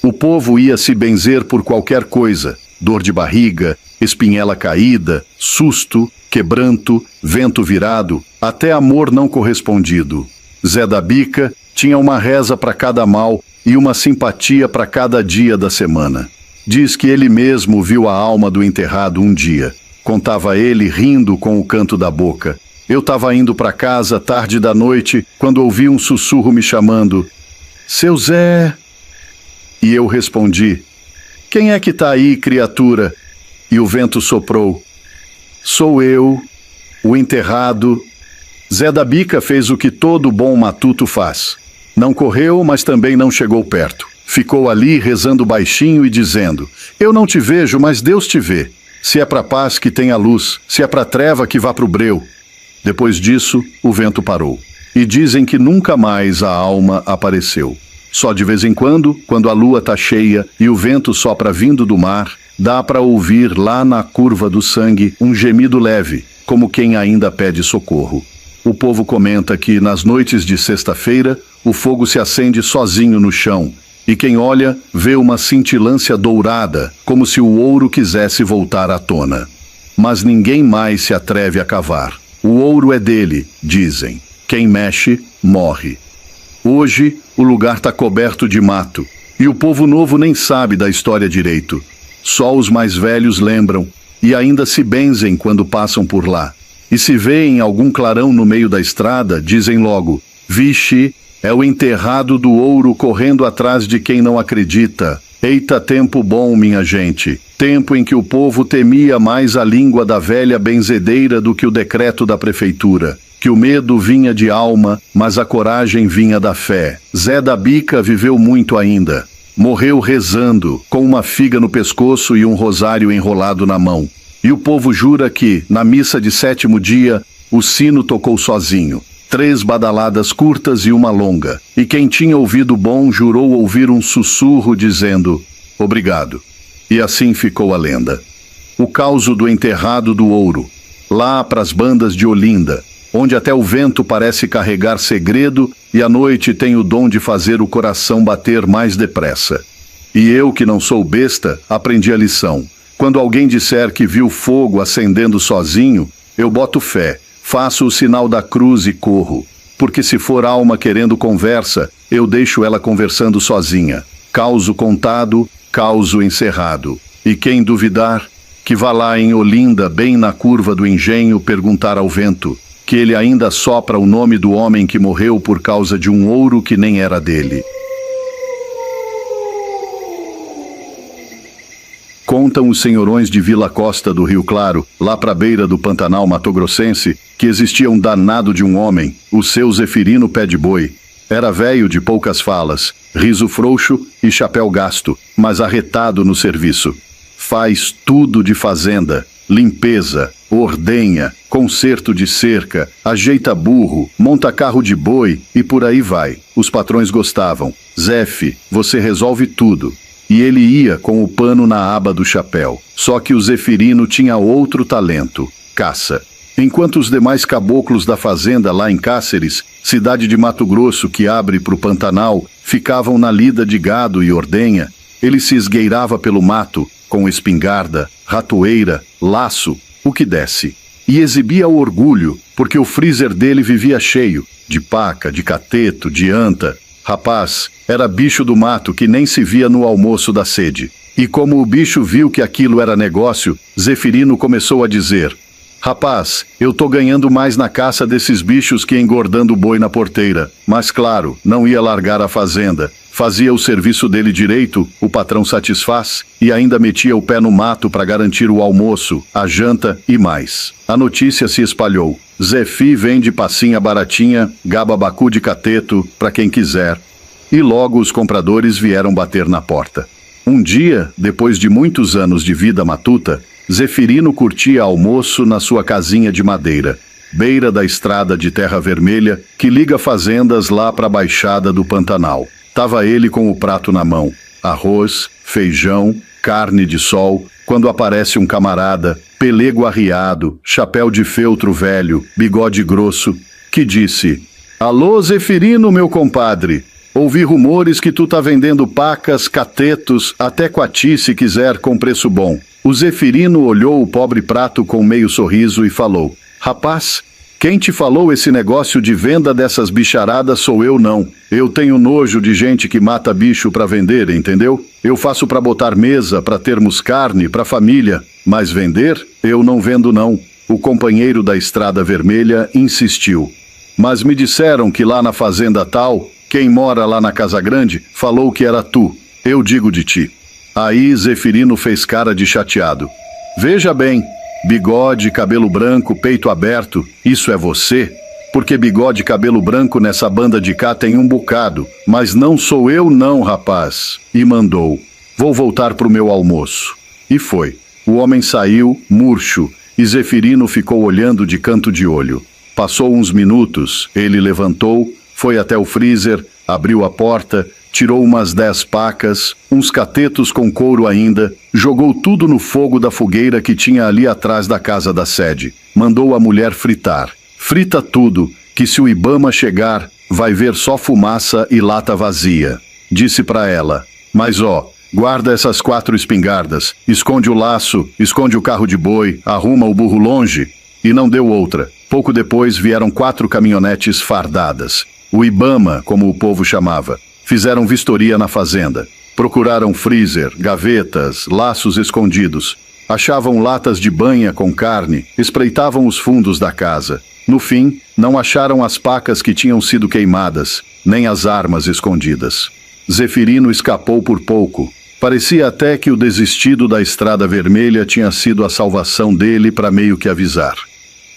O povo ia se benzer por qualquer coisa: dor de barriga, espinhela caída, susto, quebranto, vento virado, até amor não correspondido. Zé da Bica tinha uma reza para cada mal e uma simpatia para cada dia da semana. Diz que ele mesmo viu a alma do enterrado um dia. Contava ele rindo com o canto da boca. Eu estava indo para casa tarde da noite quando ouvi um sussurro me chamando: "Seu Zé!" E eu respondi: "Quem é que tá aí, criatura?" E o vento soprou: "Sou eu, o enterrado." Zé da Bica fez o que todo bom matuto faz. Não correu, mas também não chegou perto. Ficou ali rezando baixinho e dizendo: "Eu não te vejo, mas Deus te vê. Se é pra paz, que tenha luz. Se é pra treva, que vá pro breu." Depois disso, o vento parou. E dizem que nunca mais a alma apareceu. Só de vez em quando a lua tá cheia e o vento sopra vindo do mar, dá para ouvir lá na curva do sangue um gemido leve, como quem ainda pede socorro. O povo comenta que, nas noites de sexta-feira, o fogo se acende sozinho no chão, e quem olha vê uma cintilância dourada, como se o ouro quisesse voltar à tona. Mas ninguém mais se atreve a cavar. O ouro é dele, dizem. Quem mexe, morre. Hoje, o lugar está coberto de mato, e o povo novo nem sabe da história direito. Só os mais velhos lembram, e ainda se benzem quando passam por lá. E se veem algum clarão no meio da estrada, dizem logo: "Vixe, é o enterrado do ouro correndo atrás de quem não acredita." Eita tempo bom, minha gente. Tempo em que o povo temia mais a língua da velha benzedeira do que o decreto da prefeitura. Que o medo vinha de alma, mas a coragem vinha da fé. Zé da Bica viveu muito ainda. Morreu rezando, com uma figa no pescoço e um rosário enrolado na mão. E o povo jura que, na missa de 7º dia, o sino tocou sozinho. 3 badaladas curtas e uma longa. E quem tinha ouvido bom jurou ouvir um sussurro dizendo: "Obrigado." E assim ficou a lenda. O causo do enterrado do ouro, lá pras bandas de Olinda, onde até o vento parece carregar segredo e a noite tem o dom de fazer o coração bater mais depressa. E eu, que não sou besta, aprendi a lição. Quando alguém disser que viu fogo acendendo sozinho, eu boto fé, faço o sinal da cruz e corro. Porque se for alma querendo conversa, eu deixo ela conversando sozinha. Causo contado, causo encerrado. E quem duvidar, que vá lá em Olinda, bem na curva do engenho, perguntar ao vento, que ele ainda sopra o nome do homem que morreu por causa de um ouro que nem era dele. Contam os senhorões de Vila Costa do Rio Claro, lá pra beira do Pantanal matogrossense, que existia um danado de um homem, o seu Zefirino Pé de Boi. Era velho de poucas falas, riso frouxo e chapéu gasto, mas arretado no serviço. Faz tudo de fazenda, limpeza, ordenha, conserto de cerca, ajeita burro, monta carro de boi e por aí vai. Os patrões gostavam. "Zefe, você resolve tudo." E ele ia com o pano na aba do chapéu. Só que o Zefirino tinha outro talento: caça. Enquanto os demais caboclos da fazenda lá em Cáceres, cidade de Mato Grosso que abre para o Pantanal, ficavam na lida de gado e ordenha, ele se esgueirava pelo mato, com espingarda, ratoeira, laço, o que desse. E exibia o orgulho, porque o freezer dele vivia cheio, de paca, de cateto, de anta. Rapaz, era bicho do mato que nem se via no almoço da sede. E como o bicho viu que aquilo era negócio, Zefirino começou a dizer: "Rapaz, eu tô ganhando mais na caça desses bichos que engordando o boi na porteira." Mas claro, não ia largar a fazenda. Fazia o serviço dele direito, o patrão satisfaz, e ainda metia o pé no mato para garantir o almoço, a janta e mais. A notícia se espalhou. Zefi vende passinha baratinha, gababacu de cateto, para quem quiser. E logo os compradores vieram bater na porta. Um dia, depois de muitos anos de vida matuta, Zefirino curtia almoço na sua casinha de madeira, beira da estrada de terra vermelha que liga fazendas lá para a baixada do Pantanal. Tava ele com o prato na mão, arroz, feijão, carne de sol, quando aparece um camarada, pelego arriado, chapéu de feltro velho, bigode grosso, que disse: Alô, Zeferino, meu compadre. Ouvi rumores que tu tá vendendo pacas, catetos, até coati se quiser, com preço bom. O Zeferino olhou o pobre prato com meio sorriso e falou: Rapaz, quem te falou esse negócio de venda dessas bicharadas sou eu não. Eu tenho nojo de gente que mata bicho pra vender, entendeu? Eu faço pra botar mesa, pra termos carne, pra família. Mas vender? Eu não vendo não. O companheiro da Estrada Vermelha insistiu. Mas me disseram que lá na fazenda tal, quem mora lá na Casa Grande, falou que era tu. Eu digo de ti. Aí Zeferino fez cara de chateado. Veja bem, bigode, cabelo branco, peito aberto, isso é você? Porque bigode e cabelo branco nessa banda de cá tem um bocado, mas não sou eu não, rapaz. E mandou. Vou voltar pro meu almoço. E foi. O homem saiu, murcho, e Zeferino ficou olhando de canto de olho. Passou uns minutos, ele levantou, foi até o freezer, abriu a porta, tirou umas 10 pacas, uns catetos com couro ainda, jogou tudo no fogo da fogueira que tinha ali atrás da casa da sede. Mandou a mulher fritar. Frita tudo, que se o Ibama chegar, vai ver só fumaça e lata vazia. Disse para ela: Mas ó, guarda essas 4 espingardas, esconde o laço, esconde o carro de boi, arruma o burro longe. E não deu outra. Pouco depois vieram 4 caminhonetes fardadas. O Ibama, como o povo chamava. Fizeram vistoria na fazenda. Procuraram freezer, gavetas, laços escondidos. Achavam latas de banha com carne, espreitavam os fundos da casa. No fim, não acharam as pacas que tinham sido queimadas, nem as armas escondidas. Zeferino escapou por pouco. Parecia até que o desistido da Estrada Vermelha tinha sido a salvação dele para meio que avisar.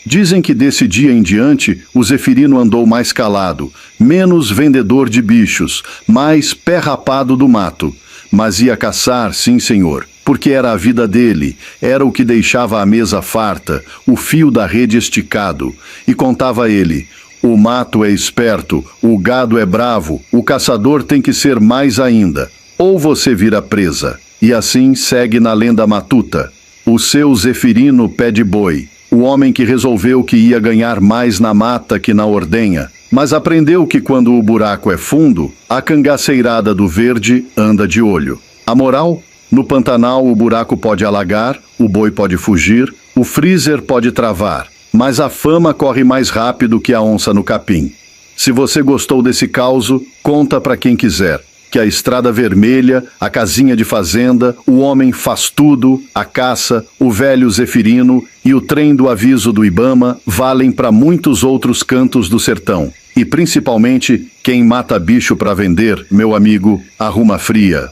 Dizem que desse dia em diante, o Zeferino andou mais calado, menos vendedor de bichos, mais pé rapado do mato. Mas ia caçar, sim senhor, porque era a vida dele, era o que deixava a mesa farta, o fio da rede esticado. E contava ele: o mato é esperto, o gado é bravo, o caçador tem que ser mais ainda, ou você vira presa. E assim segue na lenda matuta. O seu Zeferino pé de boi. O homem que resolveu que ia ganhar mais na mata que na ordenha, mas aprendeu que quando o buraco é fundo, a cangaceirada do verde anda de olho. A moral? No Pantanal o buraco pode alagar, o boi pode fugir, o freezer pode travar, mas a fama corre mais rápido que a onça no capim. Se você gostou desse causo, conta para quem quiser. Que a Estrada Vermelha, a casinha de fazenda, o homem faz tudo, a caça, o velho Zeferino e o trem do aviso do Ibama valem para muitos outros cantos do sertão. E principalmente, quem mata bicho para vender, meu amigo, arruma fria.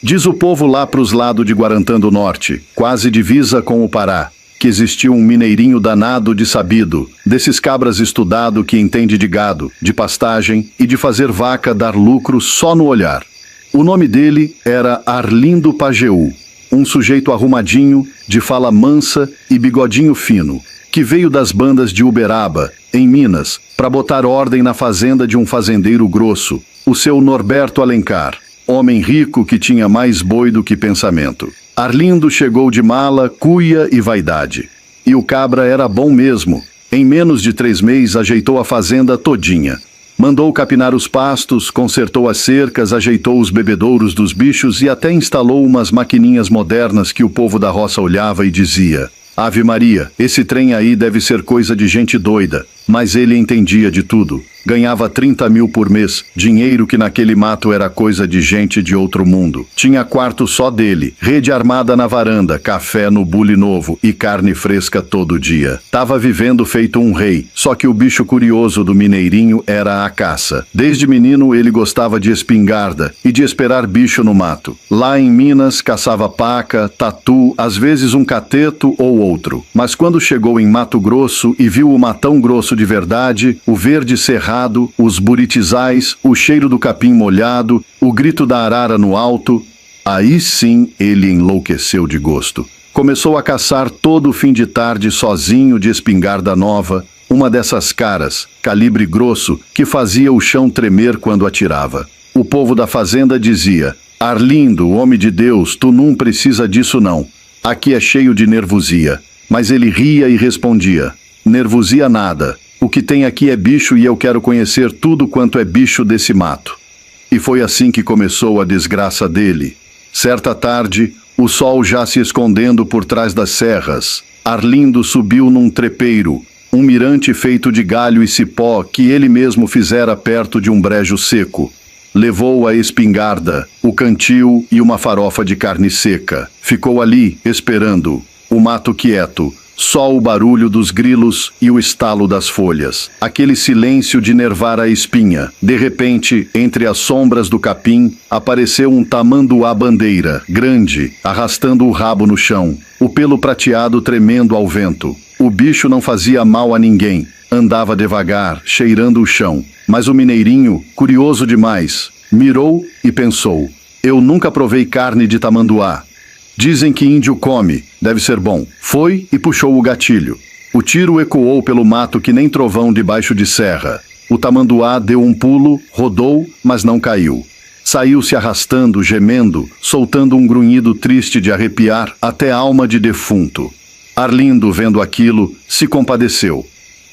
Diz o povo lá pros lados de Guarantã do Norte, quase divisa com o Pará, que existiu um mineirinho danado de sabido, desses cabras estudado que entende de gado, de pastagem e de fazer vaca dar lucro só no olhar. O nome dele era Arlindo Pajeú, um sujeito arrumadinho, de fala mansa e bigodinho fino, que veio das bandas de Uberaba, em Minas, para botar ordem na fazenda de um fazendeiro grosso, o seu Norberto Alencar, homem rico que tinha mais boi do que pensamento. Arlindo chegou de mala, cuia e vaidade. E o cabra era bom mesmo. Em menos de 3 meses ajeitou a fazenda todinha. Mandou capinar os pastos, consertou as cercas, ajeitou os bebedouros dos bichos e até instalou umas maquininhas modernas que o povo da roça olhava e dizia: Ave Maria, esse trem aí deve ser coisa de gente doida. Mas ele entendia de tudo. Ganhava 30 mil por mês, dinheiro que naquele mato era coisa de gente de outro mundo. Tinha quarto só dele, rede armada na varanda, café no bule novo e carne fresca todo dia. Tava vivendo feito um rei, só que o bicho curioso do mineirinho era a caça. Desde menino ele gostava de espingarda e de esperar bicho no mato. Lá em Minas caçava paca, tatu, às vezes um cateto ou outro. Mas quando chegou em Mato Grosso e viu o matão grosso de verdade, o verde cerrado, os buritizais, o cheiro do capim molhado, o grito da arara no alto, aí sim ele enlouqueceu de gosto. Começou a caçar todo fim de tarde sozinho de espingarda nova, uma dessas caras, calibre grosso, que fazia o chão tremer quando atirava. O povo da fazenda dizia: Arlindo, homem de Deus, tu não precisa disso não. Aqui é cheio de nervosia. Mas ele ria e respondia: nervosia nada. O que tem aqui é bicho e eu quero conhecer tudo quanto é bicho desse mato. E foi assim que começou a desgraça dele. Certa tarde, o sol já se escondendo por trás das serras, Arlindo subiu num trepeiro, um mirante feito de galho e cipó que ele mesmo fizera perto de um brejo seco. Levou a espingarda, o cantil e uma farofa de carne seca. Ficou ali, esperando, o mato quieto, só o barulho dos grilos e o estalo das folhas. Aquele silêncio de nervar a espinha. De repente, entre as sombras do capim, apareceu um tamanduá-bandeira, grande, arrastando o rabo no chão, o pelo prateado tremendo ao vento. O bicho não fazia mal a ninguém. Andava devagar, cheirando o chão. Mas o mineirinho, curioso demais, mirou e pensou: eu nunca provei carne de tamanduá. Dizem que índio come, deve ser bom. Foi e puxou o gatilho. O tiro ecoou pelo mato que nem trovão debaixo de serra. O tamanduá deu um pulo, rodou, mas não caiu. Saiu se arrastando, gemendo, soltando um grunhido triste de arrepiar até a alma de defunto. Arlindo, vendo aquilo, se compadeceu.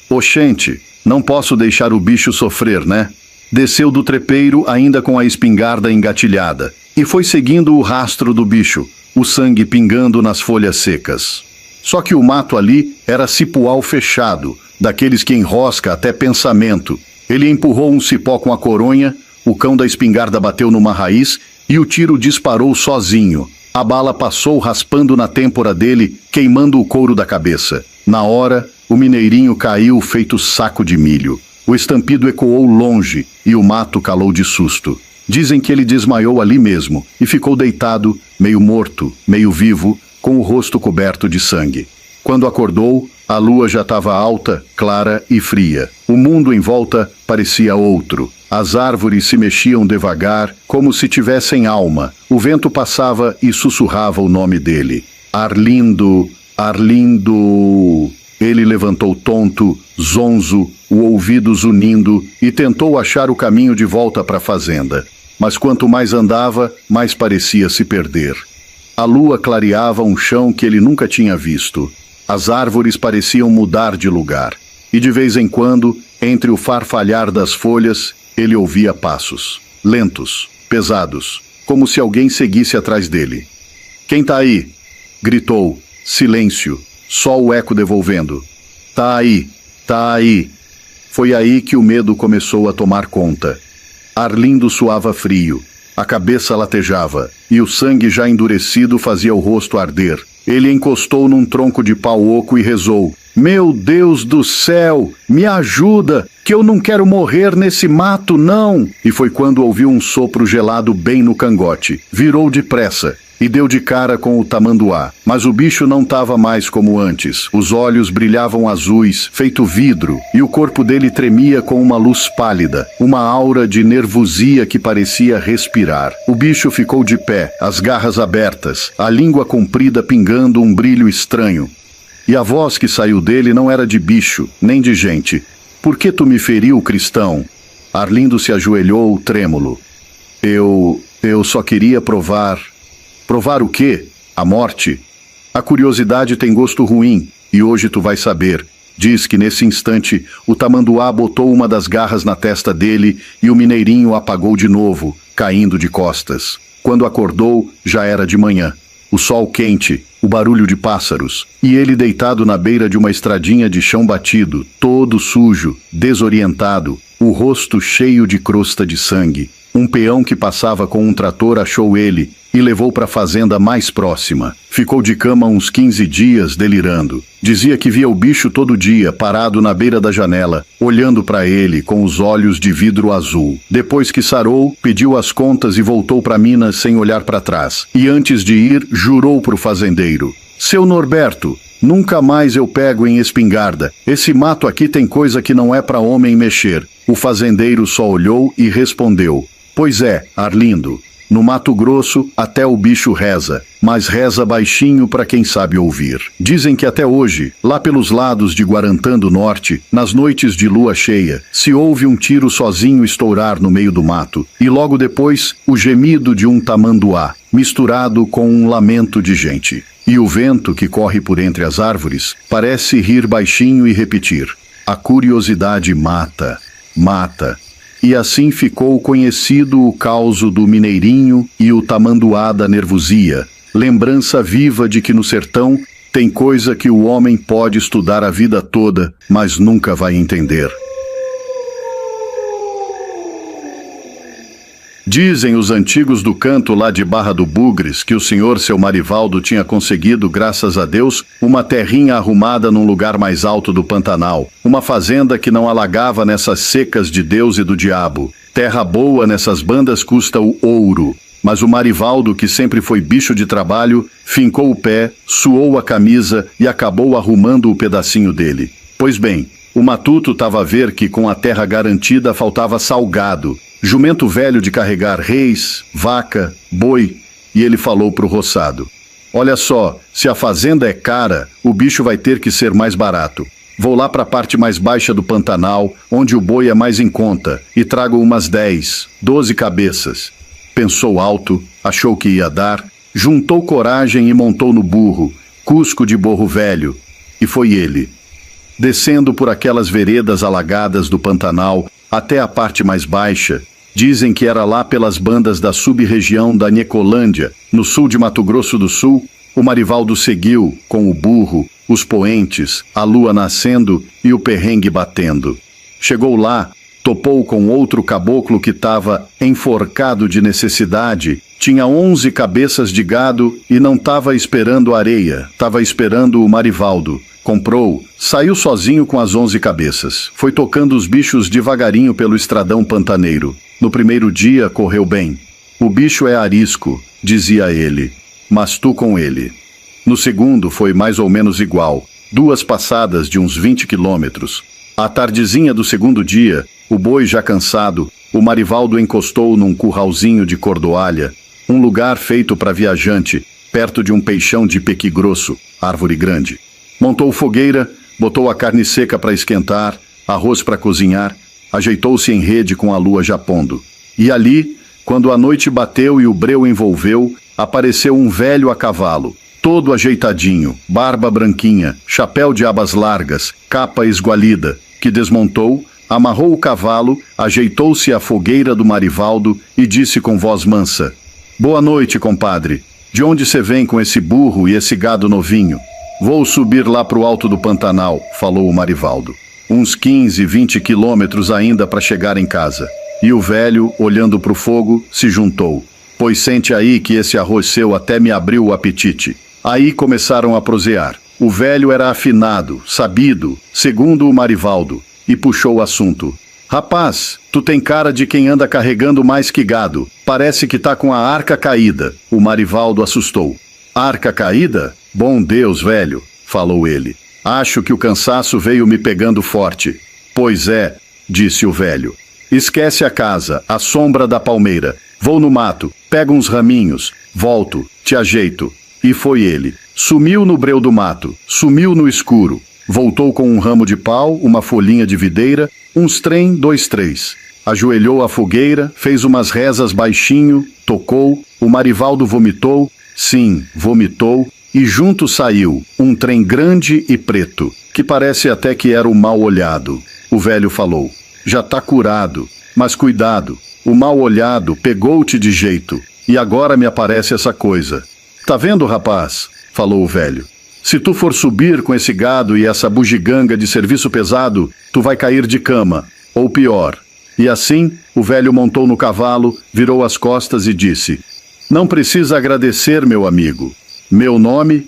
Oxente, não posso deixar o bicho sofrer, né? Desceu do trepeiro ainda com a espingarda engatilhada e foi seguindo o rastro do bicho, o sangue pingando nas folhas secas. Só que o mato ali era cipual fechado, daqueles que enrosca até pensamento. Ele empurrou um cipó com a coronha, o cão da espingarda bateu numa raiz e o tiro disparou sozinho. A bala passou raspando na têmpora dele, queimando o couro da cabeça. Na hora, o mineirinho caiu feito saco de milho. O estampido ecoou longe e o mato calou de susto. Dizem que ele desmaiou ali mesmo e ficou deitado, meio morto, meio vivo, com o rosto coberto de sangue. Quando acordou, a lua já estava alta, clara e fria. O mundo em volta parecia outro. As árvores se mexiam devagar, como se tivessem alma. O vento passava e sussurrava o nome dele. Arlindo, Arlindo. Ele levantou tonto, zonzo, o ouvido zunindo, e tentou achar o caminho de volta para a fazenda. Mas quanto mais andava, mais parecia se perder. A lua clareava um chão que ele nunca tinha visto. As árvores pareciam mudar de lugar. E de vez em quando, entre o farfalhar das folhas, ele ouvia passos. Lentos, pesados, como se alguém seguisse atrás dele. "Quem tá aí?" gritou. Silêncio. Só o eco devolvendo. Tá aí, tá aí." Foi aí que o medo começou a tomar conta. Arlindo suava frio, a cabeça latejava, e o sangue já endurecido fazia o rosto arder. Ele encostou num tronco de pau oco e rezou: "Meu Deus do céu, me ajuda, que eu não quero morrer nesse mato, não!" E foi quando ouviu um sopro gelado bem no cangote. Virou depressa e deu de cara com o tamanduá. Mas o bicho não estava mais como antes. Os olhos brilhavam azuis, feito vidro, e o corpo dele tremia com uma luz pálida, uma aura de nervosia que parecia respirar. O bicho ficou de pé, as garras abertas, a língua comprida pingando um brilho estranho. E a voz que saiu dele não era de bicho, nem de gente. "Por que tu me feriu, cristão?" Arlindo se ajoelhou, trêmulo. Eu só queria provar." "Provar o quê? A morte? A curiosidade tem gosto ruim, e hoje tu vais saber." Diz que nesse instante o tamanduá botou uma das garras na testa dele e o mineirinho apagou de novo, caindo de costas. Quando acordou, já era de manhã. O sol quente, o barulho de pássaros, e ele deitado na beira de uma estradinha de chão batido, todo sujo, desorientado, o rosto cheio de crosta de sangue. Um peão que passava com um trator achou ele e levou para a fazenda mais próxima. Ficou de cama uns 15 dias, delirando. Dizia que via o bicho todo dia, parado na beira da janela, olhando para ele com os olhos de vidro azul. Depois que sarou, pediu as contas e voltou para Minas sem olhar para trás. E antes de ir, jurou para o fazendeiro: "Seu Norberto, nunca mais eu pego em espingarda. Esse mato aqui tem coisa que não é para homem mexer." O fazendeiro só olhou e respondeu: "Pois é, Arlindo, No Mato Grosso, até o bicho reza, mas reza baixinho para quem sabe ouvir. Dizem que até hoje, lá pelos lados de Guarantã do Norte, nas noites de lua cheia, se ouve um tiro sozinho estourar no meio do mato, e logo depois, o gemido de um tamanduá, misturado com um lamento de gente. E o vento que corre por entre as árvores parece rir baixinho e repetir: a curiosidade mata, mata. E assim ficou conhecido o causo do mineirinho e o tamanduá da nervosia, lembrança viva de que no sertão tem coisa que o homem pode estudar a vida toda, mas nunca vai entender. Dizem os antigos do canto lá de Barra do Bugres que o senhor seu Marivaldo tinha conseguido, graças a Deus, uma terrinha arrumada num lugar mais alto do Pantanal, uma fazenda que não alagava nessas secas de Deus e do diabo. Terra boa nessas bandas custa o ouro. Mas o Marivaldo, que sempre foi bicho de trabalho, fincou o pé, suou a camisa e acabou arrumando o pedacinho dele. Pois bem, o matuto estava a ver que com a terra garantida faltava salgado, jumento velho de carregar reis, vaca, boi, e ele falou pro roçado: olha só, se a fazenda é cara, o bicho vai ter que ser mais barato. Vou lá para a parte mais baixa do Pantanal, onde o boi é mais em conta, e trago umas 10, 12 cabeças. Pensou alto, achou que ia dar, juntou coragem e montou no burro, cusco de borro velho, e foi ele. Descendo por aquelas veredas alagadas do Pantanal até a parte mais baixa, dizem que era lá pelas bandas da sub-região da Nicolândia, no sul de Mato Grosso do Sul, o Marivaldo seguiu, com o burro, os poentes, a lua nascendo e o perrengue batendo. Chegou lá, topou com outro caboclo que estava enforcado de necessidade, tinha 11 cabeças de gado e não estava esperando areia, estava esperando o Marivaldo. Comprou, saiu sozinho com as 11 cabeças, foi tocando os bichos devagarinho pelo estradão pantaneiro. No primeiro dia correu bem. O bicho é arisco, dizia ele, mas tu com ele. No segundo foi mais ou menos igual, 2 passadas de uns 20 quilômetros. À tardezinha do segundo dia, o boi já cansado, o Marivaldo encostou num curralzinho de cordoalha, um lugar feito para viajante, perto de um peixão de pequi grosso, árvore grande. Montou fogueira, botou a carne seca para esquentar, arroz para cozinhar, ajeitou-se em rede com a lua já pondo. E ali, quando a noite bateu e o breu envolveu, apareceu um velho a cavalo, todo ajeitadinho, barba branquinha, chapéu de abas largas, capa esgualida, que desmontou, amarrou o cavalo, ajeitou-se à fogueira do Marivaldo e disse com voz mansa: boa noite, compadre. De onde você vem com esse burro e esse gado novinho? Vou subir lá pro alto do Pantanal, falou o Marivaldo. Uns 15, 20 quilômetros ainda para chegar em casa. E o velho, olhando pro fogo, se juntou. Pois sente aí que esse arroz seu até me abriu o apetite. Aí começaram a prosear. O velho era afinado, sabido, segundo o Marivaldo, e puxou o assunto. Rapaz, tu tem cara de quem anda carregando mais que gado. Parece que tá com a arca caída. O Marivaldo assustou. Arca caída? Bom Deus, velho, falou ele. Acho que o cansaço veio me pegando forte. Pois é, disse o velho. Esquece a casa, a sombra da palmeira. Vou no mato, pego uns raminhos, volto, te ajeito. E foi ele. Sumiu no breu do mato, sumiu no escuro. Voltou com um ramo de pau, uma folhinha de videira, uns trem, 2 três. Ajoelhou à fogueira, fez umas rezas baixinho, tocou, o Marivaldo vomitou, sim, vomitou, e junto saiu um trem grande e preto, que parece até que era o mal olhado. O velho falou: já tá curado, mas cuidado, o mal olhado pegou-te de jeito, e agora me aparece essa coisa. Tá vendo, rapaz? Falou o velho. Se tu for subir com esse gado e essa bugiganga de serviço pesado, tu vai cair de cama, ou pior. E assim, o velho montou no cavalo, virou as costas e disse: não precisa agradecer, meu amigo. Meu nome?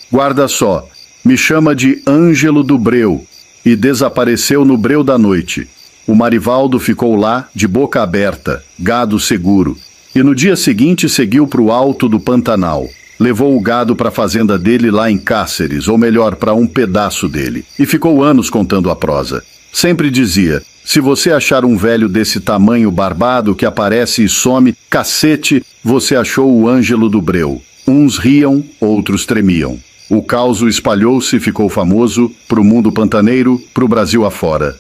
Guarda só, me chama de Ângelo do Breu, e desapareceu no breu da noite. O Marivaldo ficou lá, de boca aberta, gado seguro, e no dia seguinte seguiu para o alto do Pantanal. Levou o gado para a fazenda dele lá em Cáceres, ou melhor, para um pedaço dele, e ficou anos contando a prosa. Sempre dizia: se você achar um velho desse tamanho barbado que aparece e some, cacete, você achou o Ângelo do Breu. Uns riam, outros tremiam. O causo espalhou-se e ficou famoso pro mundo pantaneiro, pro Brasil afora.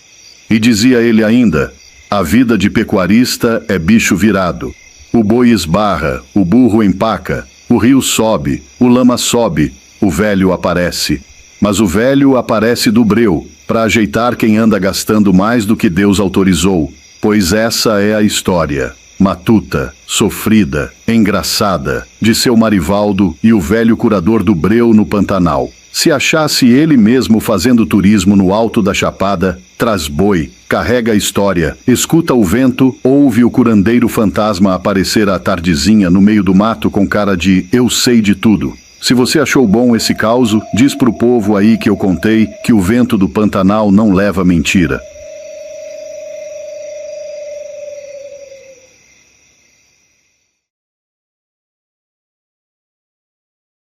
E dizia ele ainda: a vida de pecuarista é bicho virado. O boi esbarra, o burro empaca, o rio sobe, o lama sobe, o velho aparece. Mas o velho aparece do breu, para ajeitar quem anda gastando mais do que Deus autorizou, pois essa é a história, matuta, sofrida, engraçada, de seu Marivaldo e o velho curador do breu no Pantanal. Se achasse ele mesmo fazendo turismo no alto da chapada, traz boi, carrega a história, escuta o vento, ouve o curandeiro fantasma aparecer à tardezinha no meio do mato com cara de eu sei de tudo. Se você achou bom esse causo, diz pro povo aí que eu contei que o vento do Pantanal não leva mentira.